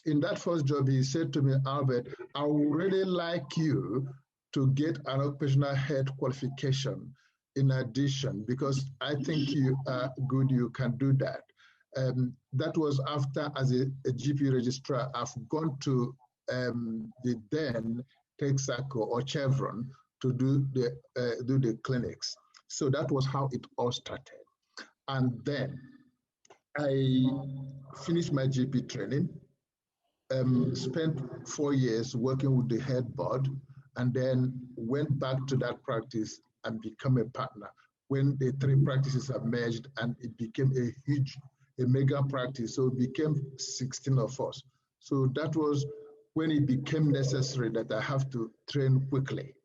in that first job, he said to me, Albert, I would really like you to get an occupational health qualification in addition, because I think you are good, you can do that. That was after, as a GP registrar, I've gone to the then Texaco or Chevron to do the clinics. So that was how it all started. And then I finished my GP training, spent 4 years working with the head board, and then went back to that practice and become a partner. When the 3 practices are merged and it became a mega practice, so it became 16 of us. So that was when it became necessary that I have to train quickly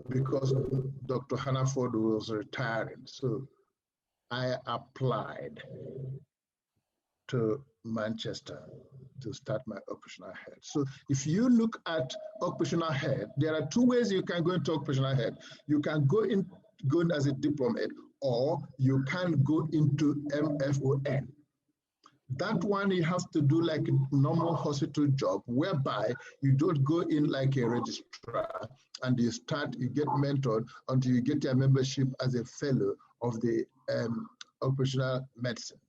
because Dr. Hannaford was retiring. So I applied to Manchester to start my occupational health. So if you look at occupational health, there are 2 ways you can go into occupational health. You can go in as a diplomat, or you can go into MFON. That one you have to do like a normal hospital job, whereby you don't go in like a registrar and you get mentored until you get your membership as a fellow of the occupational medicine.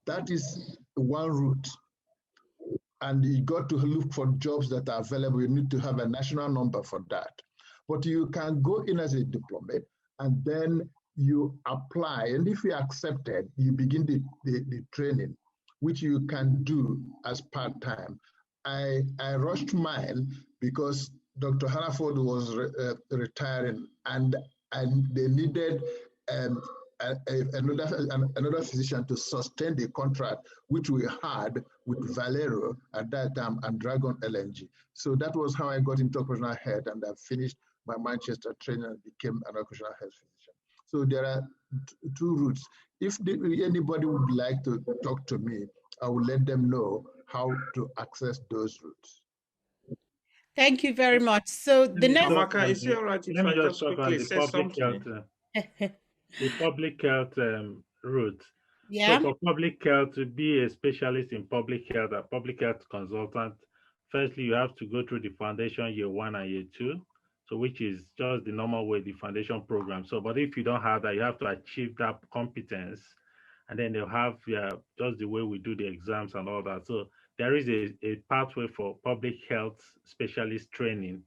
That is one route. And you got to look for jobs that are available. You need to have a national number for that. But you can go in as a diplomat and then you apply. And if you're accepted, you begin the training, which you can do as part-time. I rushed mine because Dr. Hannaford was retiring and they needed another physician to sustain the contract, which we had with Valero at that time and Dragon LNG. So that was how I got into occupational health, and I finished my Manchester training and became an occupational health physician. So there are 2 routes. If anybody would like to talk to me, I will let them know how to access those routes. Thank you very much. So the next... Amaka, is it all right if I just quickly say something? The public health route. Yeah. So for public health, to be a specialist in public health, a public health consultant, firstly, you have to go through the foundation year 1 and year 2, so which is just the normal way, the foundation program. So, but if you don't have that, you have to achieve that competence, and then they'll have just the way we do the exams and all that. So there is a pathway for public health specialist training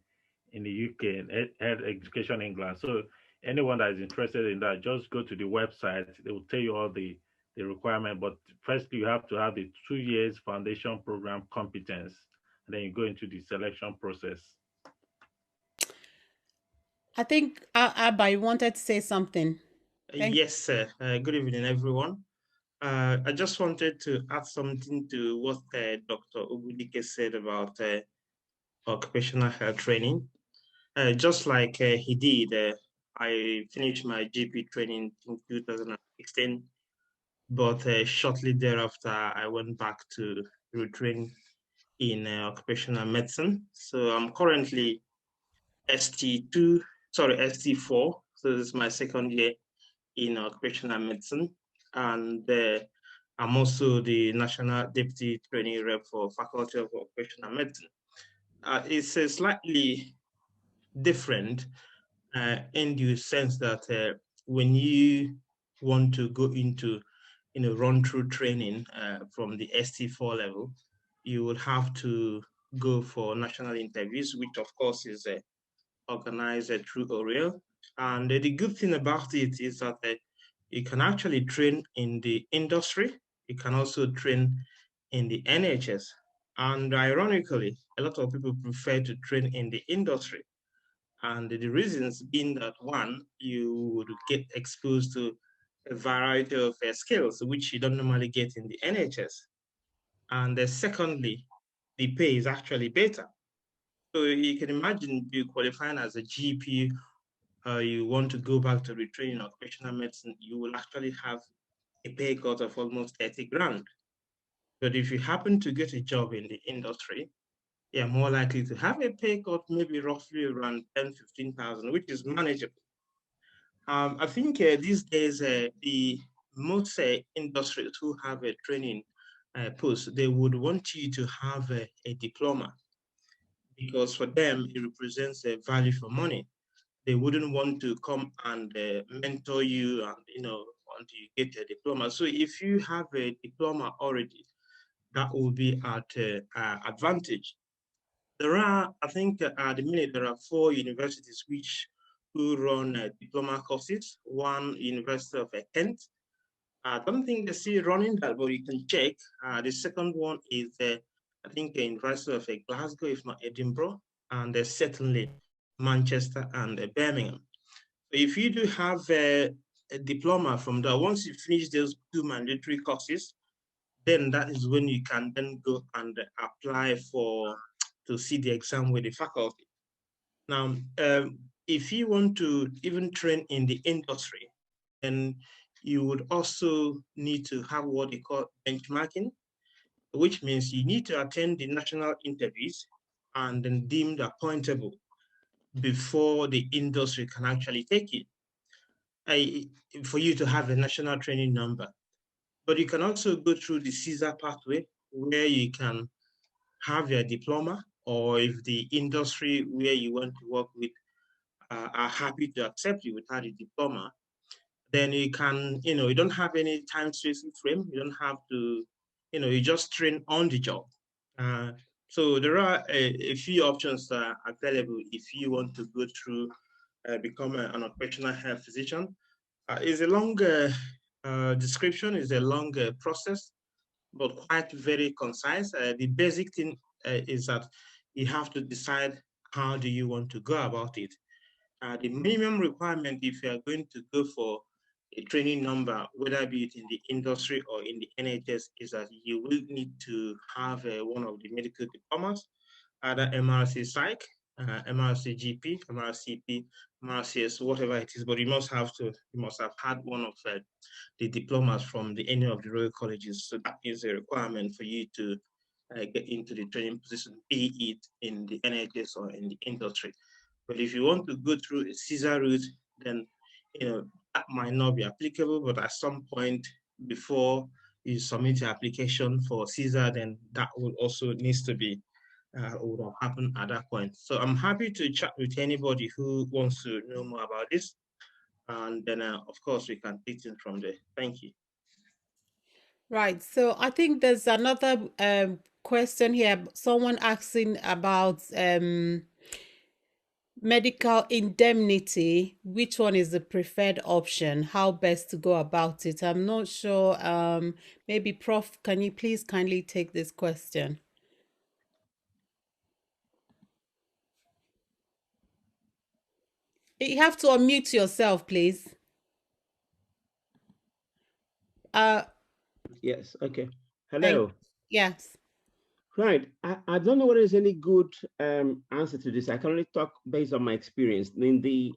in the UK and health education England. So anyone that is interested in that, just go to the website. They will tell you all the requirement. But firstly, you have to have the 2 years foundation program competence, and then you go into the selection process. I think Abba, you wanted to say something. Yes, sir. Good evening, everyone. I just wanted to add something to what Dr. Ogudike said about occupational health training. Just like he did, I finished my GP training in 2016, but shortly thereafter, I went back to retrain in occupational medicine. So I'm currently ST4. So this is my second year in occupational medicine. And I'm also the National Deputy Training Rep for Faculty of Occupational Medicine. It's slightly different in the sense that when you want to go into run through training from the ST4 level, you would have to go for national interviews, which of course is organized through OREL. And the good thing about it is that you can actually train in the industry. You can also train in the NHS. And ironically, a lot of people prefer to train in the industry. And the reasons being that one, you would get exposed to a variety of skills, which you don't normally get in the NHS. And secondly, the pay is actually better. So you can imagine you qualifying as a GP, you want to go back to retraining in occupational medicine, you will actually have a pay cut of almost 30 grand. But if you happen to get a job in the industry, you're more likely to have a pay cut, maybe roughly around 10, 15,000, which is manageable. I think these days, the most industries who have a training post, they would want you to have a diploma, because for them, it represents a value for money. They wouldn't want to come and mentor you and, until you get a diploma. So if you have a diploma already, that will be at advantage. There are, I think, at the minute, there are 4 universities who run diploma courses. One, University of Kent. I don't think they see running that, but you can check. The second one is, I think, the University of Glasgow, if not Edinburgh, and certainly Manchester and Birmingham. If you do have a diploma from that, once you finish those 2 mandatory courses, then that is when you can then go and apply to see the exam with the faculty. Now, if you want to even train in the industry, then you would also need to have what they call benchmarking, which means you need to attend the national interviews and then deemed appointable before the industry can actually take it, for you to have a national training number. But you can also go through the CSER pathway, where you can have your diploma, or if the industry where you want to work with are happy to accept you without a diploma, then you can, you don't have any time spacing frame. You don't have to, you just train on the job. So there are a few options that are available if you want to go through, become an occupational health physician. It's a long description, is a long process, but quite very concise. The basic thing is that you have to decide how do you want to go about it. The minimum requirement, if you are going to go for a training number, whether be it in the industry or in the NHS, is that you will need to have one of the medical diplomas, either MRC Psych, MRC GP, MRCP, MRCS, whatever it is, but you must have had one of the diplomas from any of the Royal Colleges. So that is a requirement for you to get into the training position, be it in the NHS or in the industry. But if you want to go through a CSER route, then that might not be applicable, but at some point before you submit your application for CSER, then that will also needs to be would have happened at that point. So I'm happy to chat with anybody who wants to know more about this. And then, of course, we can take it from there. Thank you. Right. So I think there's another question here. Someone asking about medical indemnity. Which one is the preferred option? How best to go about it? I'm not sure. Maybe Prof, can you please kindly take this question? You have to unmute yourself, please. Yes, okay. Hello. Yes. Right. I don't know whether there's any good answer to this. I can only talk based on my experience. In the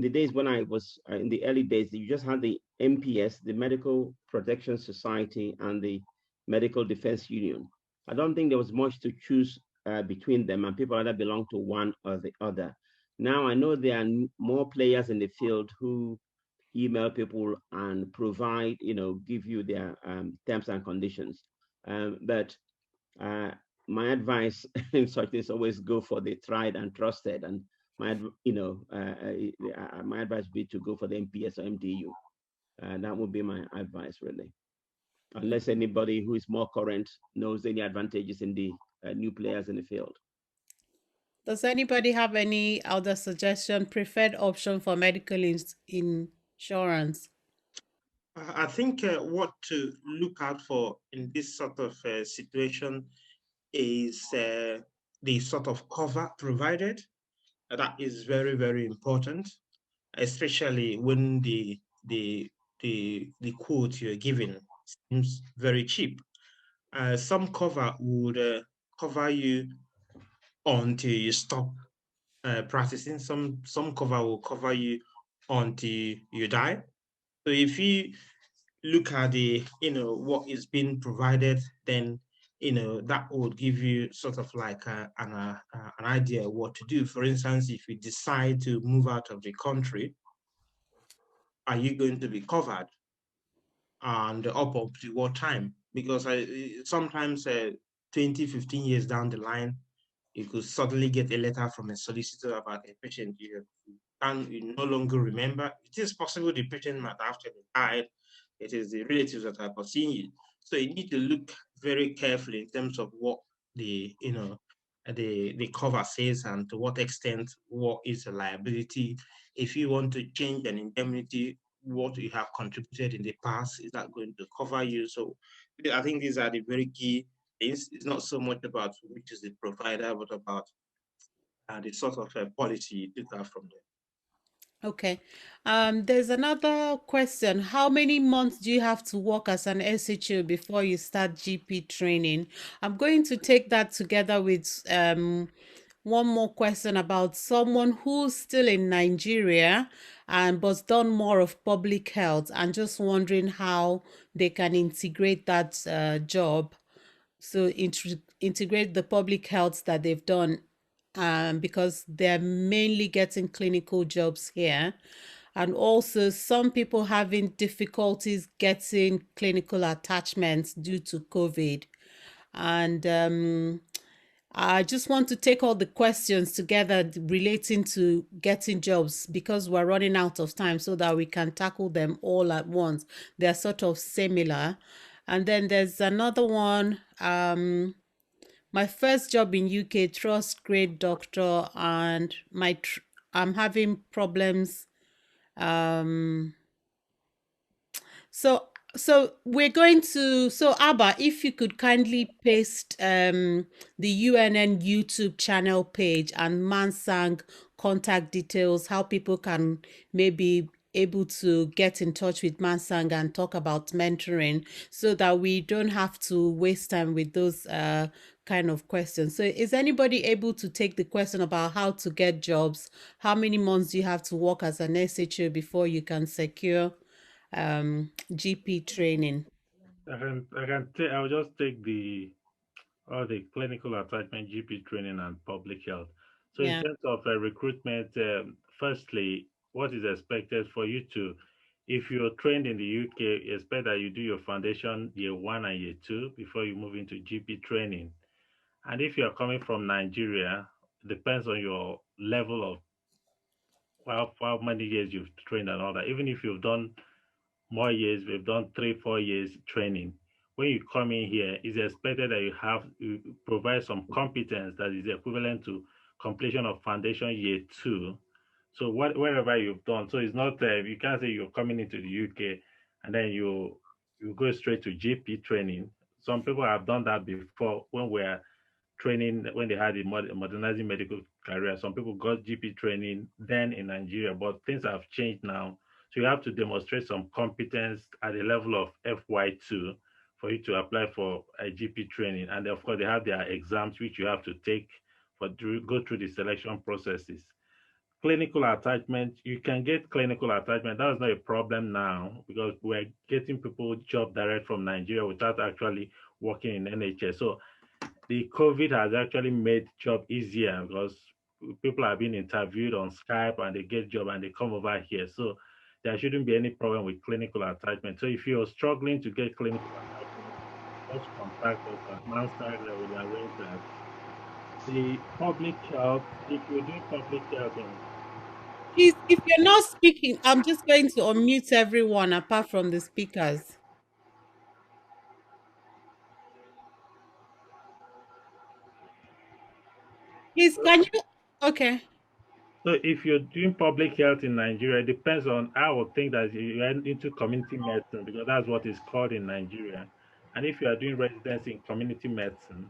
days when I was in the early days, you just had the MPS, the Medical Protection Society, and the Medical Defense Union. I don't think there was much to choose between them, and people either belong to one or the other. Now I know there are more players in the field who email people and provide, give you their terms and conditions. But uh, my advice in such things always go for the tried and trusted. And my advice would be to go for the MPS or MDU. That would be my advice, really. Unless anybody who is more current knows any advantages in the new players in the field. Does anybody have any other suggestion, preferred option for medical insurance? I think what to look out for in this sort of situation is the sort of cover provided. That is very, very important, especially when the quote you're giving seems very cheap. Some cover would cover you until you stop practicing. Some cover will cover you until you die. So if you look at the what is being provided, then that would give you sort of like an idea of what to do. For instance, if you decide to move out of the country, are you going to be covered, and up to what time? Because sometimes 20, 15 years down the line, you could suddenly get a letter from a solicitor about a patient you no longer remember. It is possible the patient might have died. It is the relatives that are pursuing you. So you need to look very carefully in terms of what the cover says, and to what extent what is a liability. If you want to change an indemnity, what you have contributed in the past, is that going to cover you? So I think these are the very key things. It's not so much about which is the provider, but about the sort of policy you took out from them. Okay. There's another question. How many months do you have to work as an SHO before you start GP training? I'm going to take that together with one more question about someone who's still in Nigeria and but done more of public health and just wondering how they can integrate that job. So integrate the public health that they've done because they're mainly getting clinical jobs here. And also some people having difficulties getting clinical attachments due to COVID. And I just want to take all the questions together relating to getting jobs because we're running out of time so that we can tackle them all at once. They're sort of similar. And then there's another one. My first job in UK, trust grade doctor, and I'm having problems. So we're going to, so Abba, if you could kindly paste the UNN YouTube channel page and Mansang contact details, how people can maybe able to get in touch with Mansang and talk about mentoring so that we don't have to waste time with those kind of questions. So is anybody able to take the question about how to get jobs? How many months do you have to work as an SHO before you can secure GP training? I'll just take the clinical attachment, GP training, and public health. So in Yeah. terms of recruitment, firstly, what is expected for you to, if you're trained in the UK, expect that you do your foundation year 1 and year 2 before you move into GP training. And if you're coming from Nigeria, depends on your level of how many years you've trained and all that. Even if you've done more years, we've done 3-4 years training. When you come in here, it's expected that you provide some competence that is equivalent to completion of foundation year 2. So wherever you've done, so it's not you can't say you're coming into the UK and then you go straight to GP training. Some people have done that before when we're training, when they had the modernizing medical career. Some people got GP training then in Nigeria, but things have changed now. So you have to demonstrate some competence at the level of FY2 for you to apply for a GP training. And of course, they have their exams, which you have to take go through the selection processes. Clinical attachment, you can get clinical attachment. That's not a problem now because we're getting people job direct from Nigeria without actually working in NHS. So the COVID has actually made job easier because people are being interviewed on Skype and they get job and they come over here. So there shouldn't be any problem with clinical attachment. So if you're struggling to get clinical attachment, just contact us at Mansard. We will arrange that. The public health, if you're doing public health, Please, if you're not speaking, I'm just going to unmute everyone apart from the speakers. Please, can you? Okay. so if you're doing public health in Nigeria, it depends on, I would think that you're into community medicine because that's what it's called in Nigeria. And if you are doing residency in community medicine,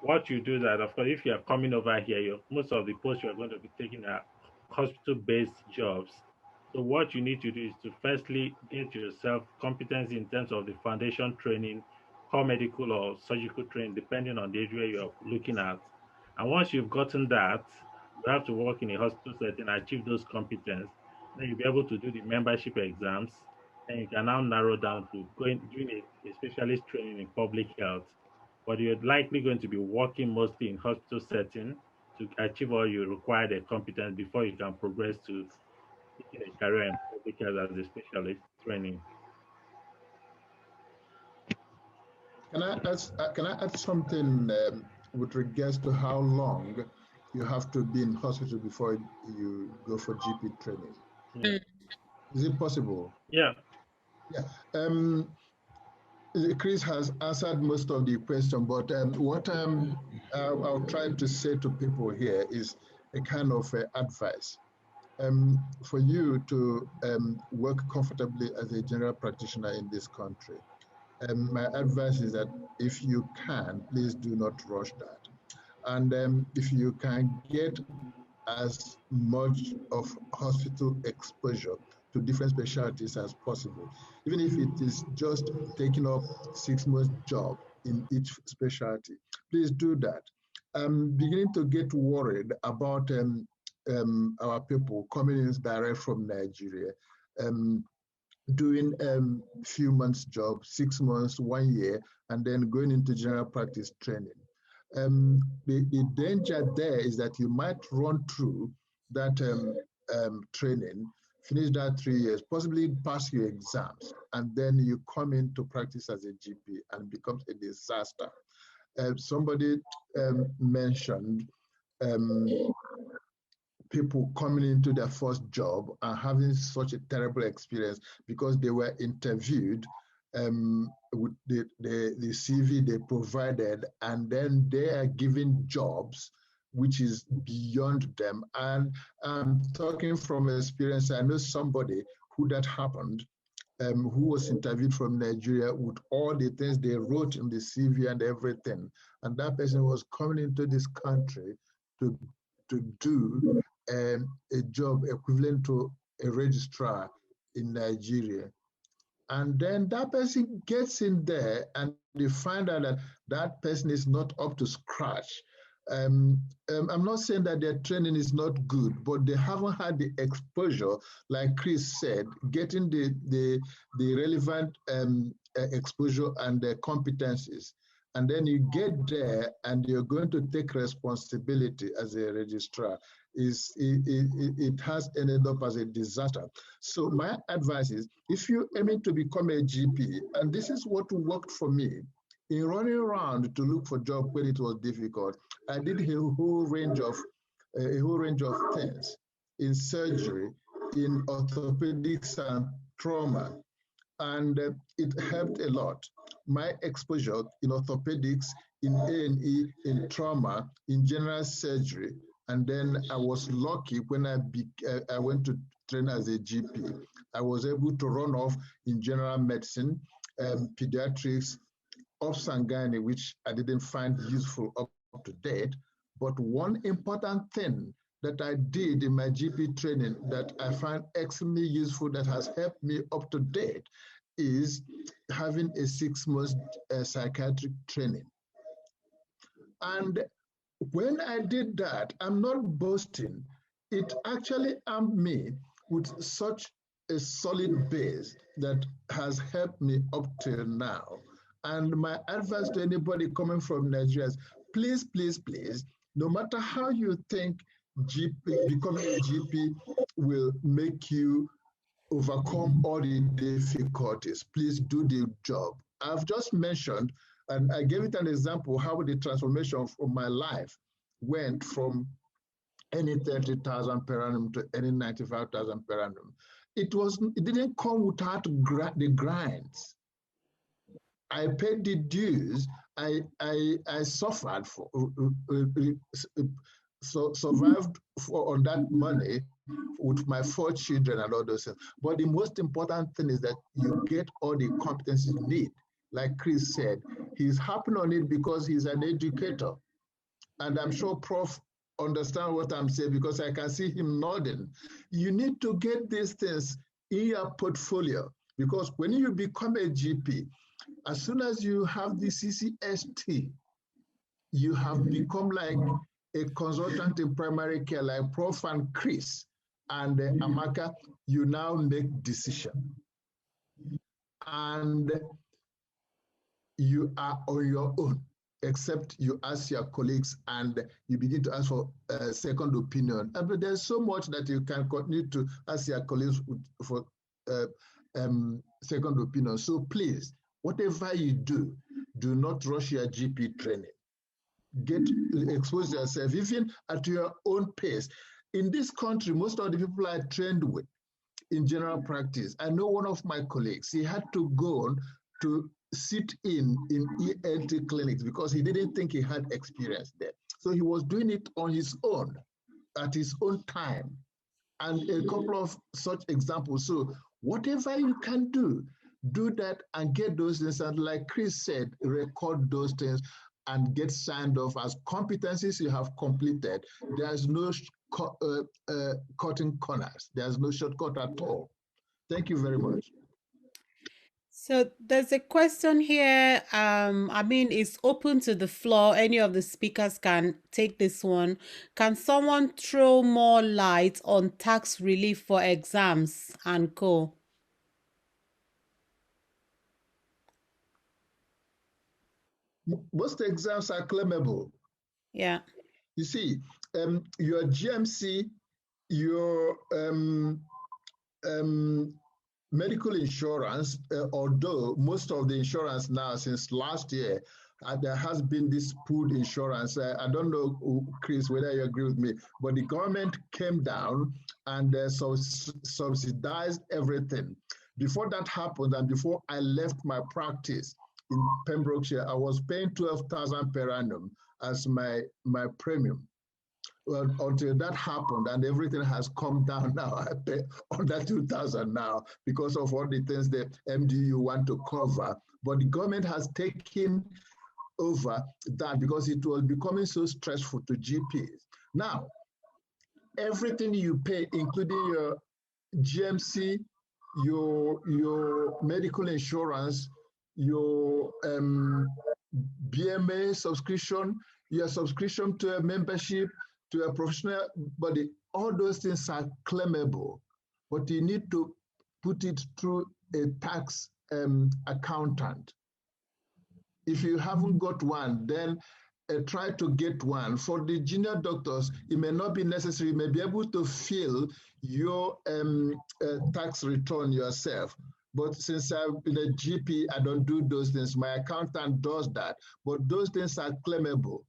what you do that, of course, if you are coming over here, most of the posts you're going to be taking are hospital-based jobs. So what you need to do is to firstly get yourself competence in terms of the foundation training, core medical or surgical training, depending on the area you're looking at. And once you've gotten that, you have to work in a hospital setting, achieve those competence. Then you'll be able to do the membership exams. And you can now narrow down to doing a specialist training in public health. But you're likely going to be working mostly in hospital setting to achieve all you require the competence before you can progress to taking a career in public health as a specialist training. Can I add something with regards to how long you have to be in hospital before you go for GP training? Yeah. Is it possible? Yeah. Yeah. Chris has answered most of the question, but what I'll try to say to people here is a kind of advice. For you to work comfortably as a general practitioner in this country, my advice is that if you can, please do not rush that. And if you can get as much of hospital exposure to different specialties as possible, even if it is just taking up 6 months job in each specialty, please do that. I'm beginning to get worried about our people coming in direct from Nigeria, doing few months job, 6 months, 1 year, and then going into general practice training. The danger there is that you might run through that training, finish that 3 years, possibly pass your exams, and then you come into practice as a GP and it becomes a disaster. Somebody mentioned people coming into their first job and having such a terrible experience because they were interviewed with the CV they provided, and then they are given jobs which is beyond them. And I'm talking from experience. I know somebody who that happened, who was interviewed from Nigeria with all the things they wrote in the CV and everything. And that person was coming into this country to do a job equivalent to a registrar in Nigeria. And then that person gets in there and they find out that that person is not up to scratch. I'm not saying that their training is not good, but they haven't had the exposure, like Chris said, getting the relevant exposure and the competencies. And then you get there and you're going to take responsibility as a registrar. It has ended up as a disaster. So my advice is, if you're aiming to become a GP, and this is what worked for me, in running around to look for job when it was difficult, I did a whole range of things in surgery, in orthopedics and trauma, and it helped a lot. My exposure in orthopedics, in A&E, in trauma, in general surgery, and then I was lucky when I went to train as a GP. I was able to run off in general medicine, pediatrics, obs and gynae, which I didn't find useful up to date. But one important thing that I did in my GP training that I find extremely useful, that has helped me up to date, is having a 6-month psychiatric training. And when I did that, I'm not boasting, it actually armed me with such a solid base that has helped me up till now. And my advice to anybody coming from Nigeria is, please, please, please, no matter how you think becoming a GP will make you overcome all the difficulties, please do the job. I've just mentioned, and I gave it an example, how the transformation of my life went from any 30,000 per annum to any 95,000 per annum. It didn't come without the grinds. I paid the dues. I suffered for, survived on that money with my 4 children and all those things. But the most important thing is that you get all the competencies you need. Like Chris said, he's happy on it because he's an educator. And I'm sure Prof understand what I'm saying because I can see him nodding. You need to get these things in your portfolio because when you become a GP, as soon as you have the CCST, you have become like a consultant in primary care, like Prof and Chris and Amaka, you now make decision. And you are on your own, except you ask your colleagues and you begin to ask for a second opinion. But there's so much that you can continue to ask your colleagues for second opinion. So please, whatever you do not rush your GP training. Expose yourself, even at your own pace. In this country, most of the people I trained with in general practice, I know one of my colleagues, he had to go on to sit in ENT clinics because he didn't think he had experience there. So he was doing it on his own, at his own time. And a couple of such examples. So whatever you can do that and get those things. And like Chris said, record those things and get signed off as competencies you have completed. There's no cutting corners. There's no shortcut at all. Thank you very much. So there's a question here. I mean, it's open to the floor. Any of the speakers can take this one. Can someone throw more light on tax relief for exams and co? Most exams are claimable. Yeah. You see, your GMC, your medical insurance, although most of the insurance now since last year, there has been this pooled insurance. I don't know, Chris, whether you agree with me, but the government came down and subsidized everything. Before that happened and before I left my practice in Pembrokeshire, I was paying 12,000 per annum as my premium. Well, until that happened and everything has come down now, I pay under 2,000 now because of all the things the MDU want to cover. But the government has taken over that because it was becoming so stressful to GPs. Now, everything you pay, including your GMC, your medical insurance, your BMA subscription, your subscription to a membership, to a professional body, all those things are claimable, but you need to put it through a tax accountant. If you haven't got one, then try to get one. For the junior doctors, it may not be necessary. You may be able to fill your tax return yourself. But since I've been a GP, I don't do those things. My accountant does that, but those things are claimable.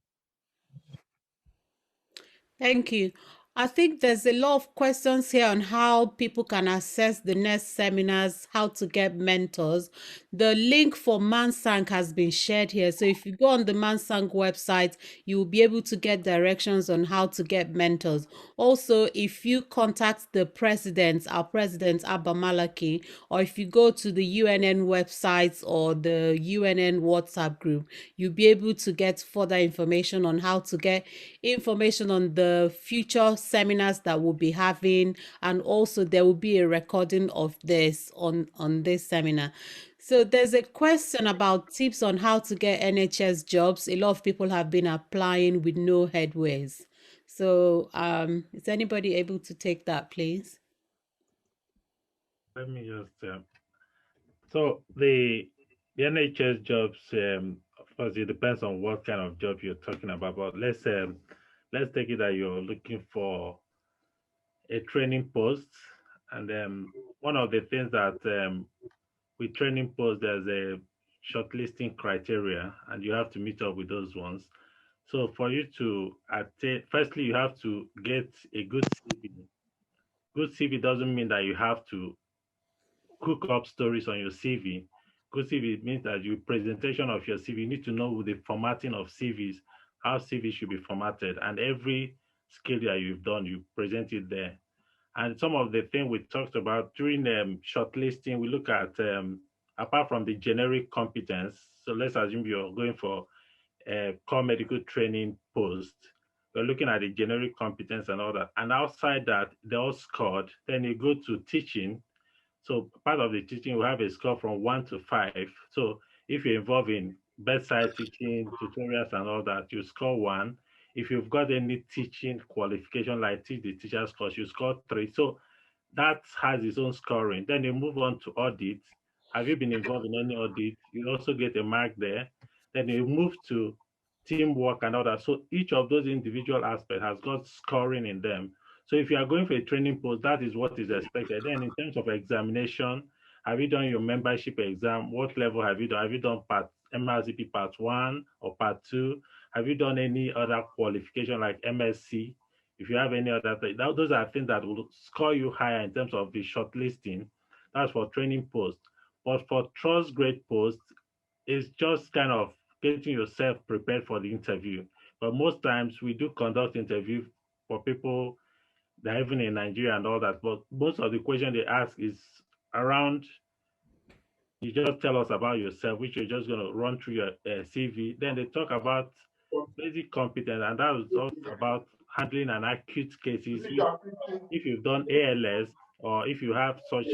Thank you. I think there's a lot of questions here on how people can access the next seminars, how to get mentors. The link for Mansang has been shared here. So if you go on the Mansang website, you will be able to get directions on how to get mentors. Also, if you contact the president, our president, Abba Malaki, or if you go to the UNN website or the UNN WhatsApp group, you'll be able to get further information on how to get information on the future seminars that we'll be having, and also there will be a recording of this on this seminar. So there's a question about tips on how to get NHS jobs. A lot of people have been applying with no headways. So is anybody able to take that, please? Let me just so the NHS jobs, of course, it depends on what kind of job you're talking about. But let's take it that you're looking for a training post, and one of the things that with training posts, there's a shortlisting criteria, and you have to meet up with those ones. So for you to attain, firstly, you have to get a good CV. Good CV doesn't mean that you have to cook up stories on your CV. Good CV means that your presentation of your CV, you need to know the formatting of CVs, how CV should be formatted, and every skill that you've done, you present it there. And some of the things we talked about during shortlisting, we look at, apart from the generic competence, so let's assume you're going for a core medical training post, we're looking at the generic competence and all that. And outside that, they're all scored. Then you go to teaching. So part of the teaching, we have a score from 1 to 5. So if you're involved in bedside teaching, tutorials and all that, you score 1. If you've got any teaching qualification like teach the teacher's course, you score 3. So that has its own scoring. Then you move on to audit. Have you been involved in any audit? You also get a mark there. Then you move to teamwork and all that. So each of those individual aspects has got scoring in them. So if you are going for a training post, that is what is expected. Then in terms of examination, have you done your membership exam? What level have you done? Have you done MRCP part 1 or part 2? Have you done any other qualification like MSc? If you have any other thing, those are things that will score you higher in terms of the shortlisting. That's for training posts. But for trust grade posts, it's just kind of getting yourself prepared for the interview. But most times we do conduct interview for people that are even in Nigeria and all that. But most of the question they ask is around, you just tell us about yourself, which you're just going to run through your CV. Then they talk about basic competence, and that was also about handling an acute cases. If you've done ALS or if you have such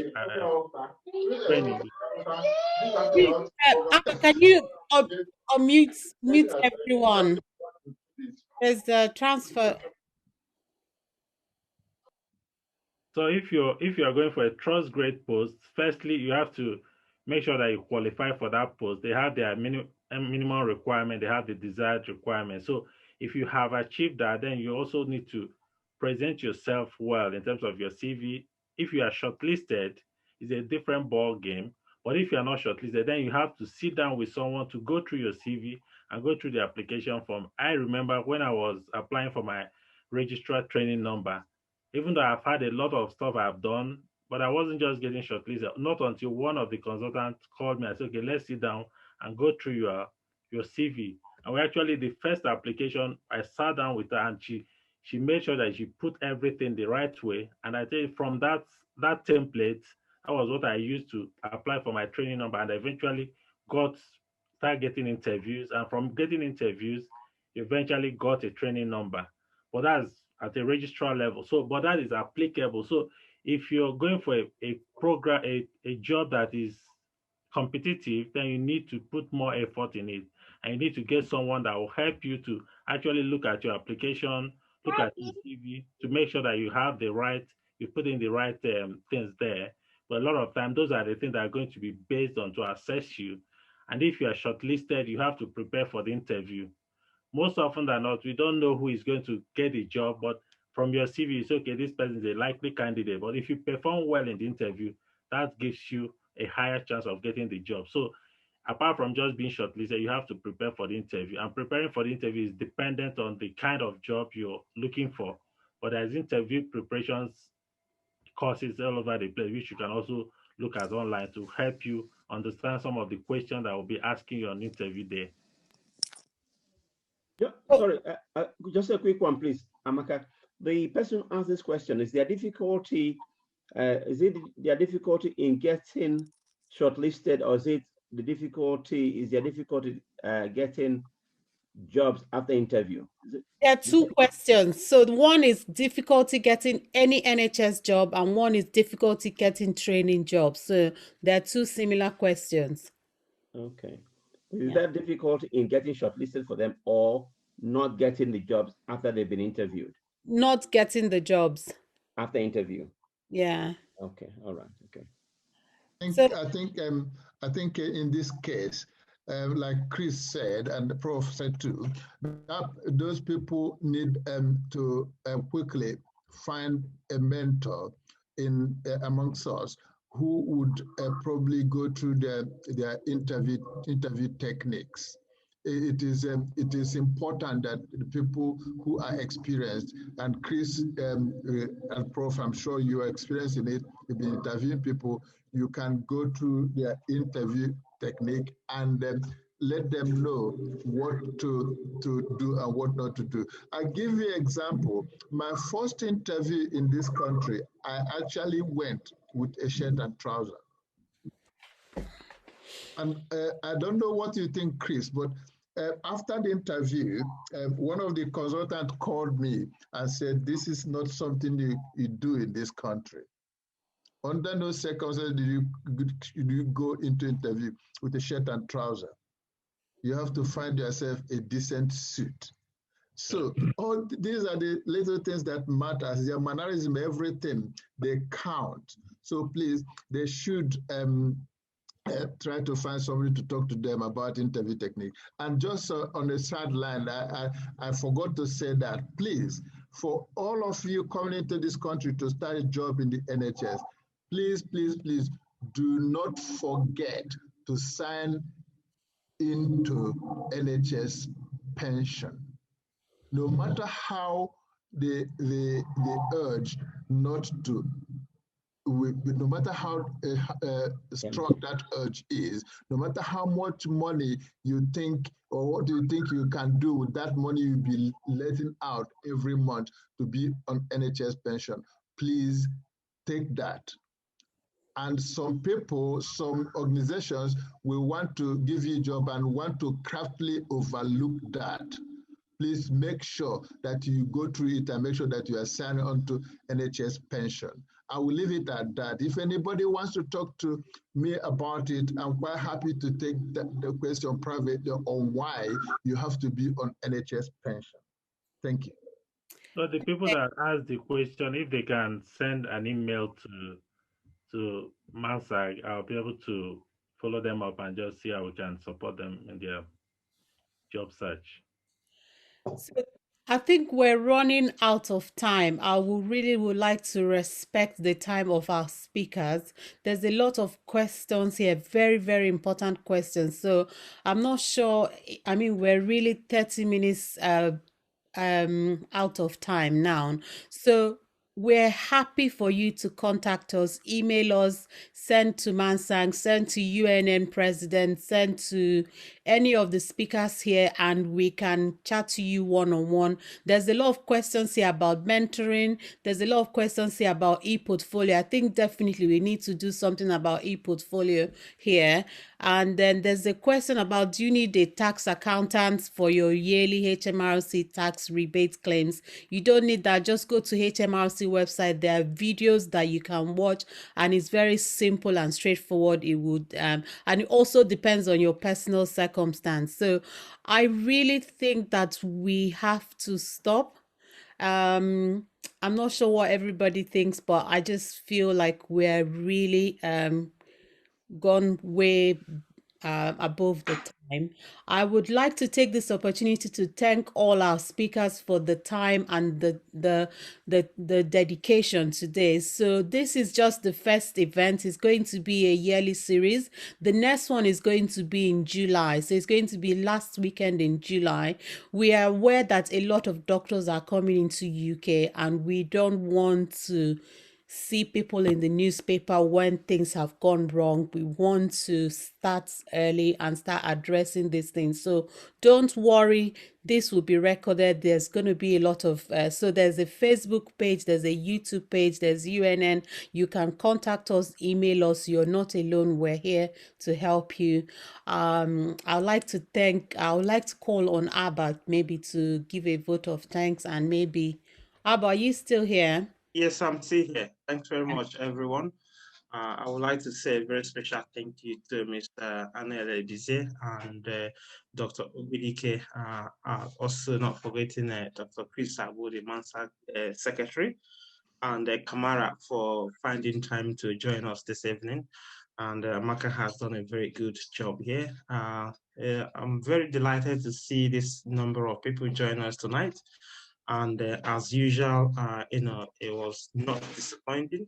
training. Can you mute everyone? There's the transfer. So if you're going for a trust grade post, firstly you have to make sure that you qualify for that post. They have their minimum requirement, they have the desired requirement. So if you have achieved that, then you also need to present yourself well in terms of your CV. If you are shortlisted, it's a different ball game. But if you are not shortlisted, then you have to sit down with someone to go through your CV and go through the application form. I remember when I was applying for my registrar training number, even though I've had a lot of stuff I've done, but I wasn't just getting shortlisted. Not until one of the consultants called me and said, okay, let's sit down and go through your CV. And we actually, the first application, I sat down with her and she made sure that she put everything the right way. And I tell you, from that template, that was what I used to apply for my training number, and eventually started getting interviews. And from getting interviews, eventually got a training number. But that's at a registrar level. So, but that is applicable. So if you're going for a program, a job that is competitive, then you need to put more effort in it. And you need to get someone that will help you to actually look at your application, look at your CV to make sure that you put in the right things there. But a lot of time, those are the things that are going to be based on to assess you. And if you are shortlisted, you have to prepare for the interview. Most often than not, we don't know who is going to get the job, but from your CV, it's okay, this person is a likely candidate. But if you perform well in the interview, that gives you a higher chance of getting the job. So apart from just being shortlisted, you have to prepare for the interview. And preparing for the interview is dependent on the kind of job you're looking for. But there's interview preparations courses all over the place, which you can also look at online to help you understand some of the questions that will be asking you on interview there. Yeah, sorry, just a quick one, please, Amaka. The person who asked this question, is there difficulty? Is it their difficulty in getting shortlisted, or is it the difficulty? Is there difficulty getting jobs after interview? There are two questions. So one is difficulty getting any NHS job, and one is difficulty getting training jobs. So there are two similar questions. Okay. Is that difficult in getting shortlisted for them or not getting the jobs after they've been interviewed? Not getting the jobs. After interview. Yeah. Okay. All right. Okay. I think in this case, like Chris said, and the prof said too, that those people need to quickly find a mentor in amongst us who would probably go through their interview techniques. It is important that the people who are experienced, and Chris and Prof, I'm sure you are experiencing it, you've been interviewing people, you can go through their interview technique and let them know what to do and what not to do. I'll give you an example. My first interview in this country, I actually went with a shirt and trouser. And I don't know what you think, Chris, but after the interview, one of the consultants called me and said, this is not something you do in this country. Under no circumstances do you go into interview with a shirt and trouser. You have to find yourself a decent suit. So all these are the little things that matters. Their mannerism, everything, they count. So please, they should try to find somebody to talk to them about interview technique. And just on a sideline, I forgot to say that, please, for all of you coming into this country to start a job in the NHS, please, please, please do not forget to sign into NHS pension. No matter how they urge not to, no matter how strong that urge is, no matter how much money you think or what you think you can do with that money you'll be letting out every month to be on NHS pension, please take that. And some people, some organizations will want to give you a job and want to craftily overlook that. Please make sure that you go through it and make sure that you are signing on to NHS pension. I will leave it at that. If anybody wants to talk to me about it, I'm quite happy to take the question privately on why you have to be on NHS pension. Thank you. So the people that ask the question, if they can send an email to MASAG, I'll be able to follow them up and just see how we can support them in their job search. So I think we're running out of time. I would like to respect the time of our speakers. There's a lot of questions here, very, very important questions. So I'm not sure. I mean, we're really 30 minutes out of time now. So we're happy for you to contact us, email us, send to Mansang, send to UNN President, send to any of the speakers here, and we can chat to you one-on-one. There's a lot of questions here about mentoring. There's a lot of questions here about e-portfolio. I think definitely we need to do something about e-portfolio here. And then there's a question about, do you need a tax accountant for your yearly HMRC tax rebate claims? You don't need that. Just go to HMRC website. There are videos that you can watch, and it's very simple and straightforward. It would and it also depends on your personal circumstance. So I really think that we have to stop. I'm not sure what everybody thinks, but I just feel like we're really gone way above the time. I would like to take this opportunity to thank all our speakers for the time and the dedication today. So this is just the first event. It's going to be a yearly series. The next one is going to be in July. So it's going to be last weekend in July. We are aware that a lot of doctors are coming into UK, and we don't want to see people in the newspaper when things have gone wrong. We want to start early and start addressing these things. So don't worry, this will be recorded. There's going to be a lot of, so there's a Facebook page, there's a YouTube page, there's UNN. You can contact us, email us. You're not alone. We're here to help you. I would like to call on Abba maybe to give a vote of thanks, and maybe, Abba, are you still here? Yes, I'm still here. Thanks very much, everyone. I would like to say a very special thank you to Mr. Anel Bize and Dr. Obidike, also not forgetting Dr. Chris Abu, the Mansa Secretary, and Kamara for finding time to join us this evening. And Maka has done a very good job here. I'm very delighted to see this number of people join us tonight. And as usual, it was not disappointing.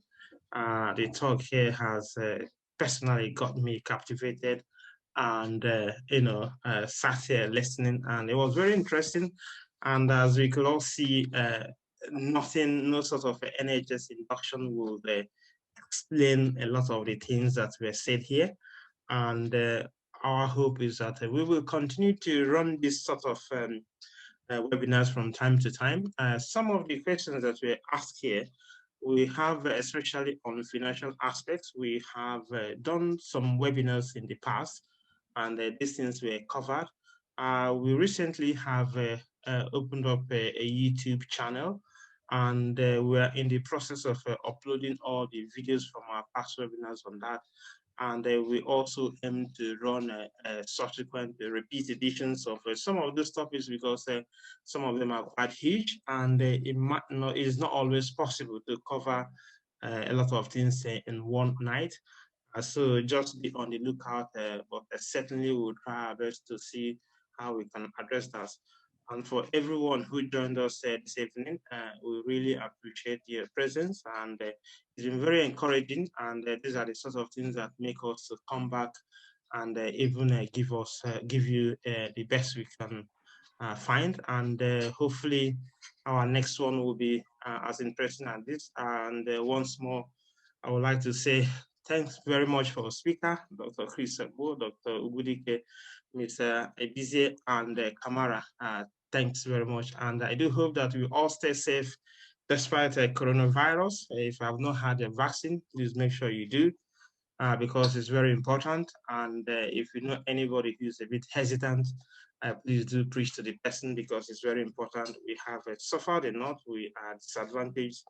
The talk here has personally got me captivated and, sat here listening, and it was very interesting. And as we could all see, no sort of NHS induction will explain a lot of the things that were said here. And our hope is that we will continue to run this sort of webinars from time to time. Some of the questions that were asked here, we have, especially on financial aspects, we have done some webinars in the past, and these things were covered. We recently have opened up a YouTube channel, and we're in the process of uploading all the videos from our past webinars on that. And we also aim to run subsequent repeat editions of some of those topics, because some of them are quite huge, and it's not always possible to cover a lot of things in one night. So just be on the lookout, but certainly we'll try our best to see how we can address that. And for everyone who joined us this evening, we really appreciate your presence, and it's been very encouraging. And these are the sort of things that make us come back and even give you the best we can find. And hopefully our next one will be as interesting as this. And once more, I would like to say thanks very much for the speaker, Dr. Chris Sabo, Dr. Ubudike, Mr. Ebize, and Kamara. Thanks very much. And I do hope that we all stay safe despite coronavirus. If you have not had a vaccine, please make sure you do, because it's very important. And if you know anybody who's a bit hesitant, please do preach to the person, because it's very important. We have suffered enough, we are disadvantaged.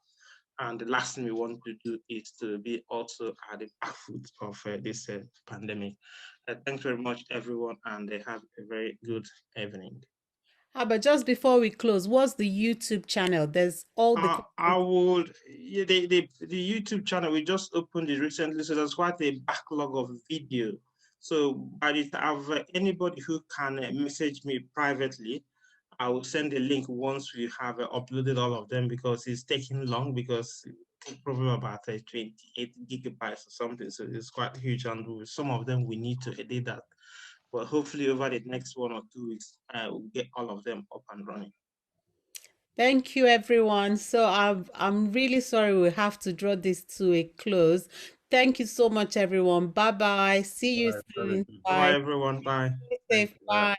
And the last thing we want to do is to be also at the back foot of this pandemic. Thanks very much, everyone, and have a very good evening. But just before we close, what's the YouTube channel? There's all the. The YouTube channel, we just opened it recently, so there's quite a backlog of video. So by the time anybody who can message me privately, I will send a link once we have uploaded all of them, because it's taking long, because it's probably about 28 gigabytes or something. So it's quite huge, and some of them we need to edit that. But hopefully over the next 1 or 2 weeks, we'll get all of them up and running. Thank you, everyone. So I'm really sorry we have to draw this to a close. Thank you so much, everyone. Bye-bye. See you soon. Bye, everyone. Bye. Stay safe. Bye.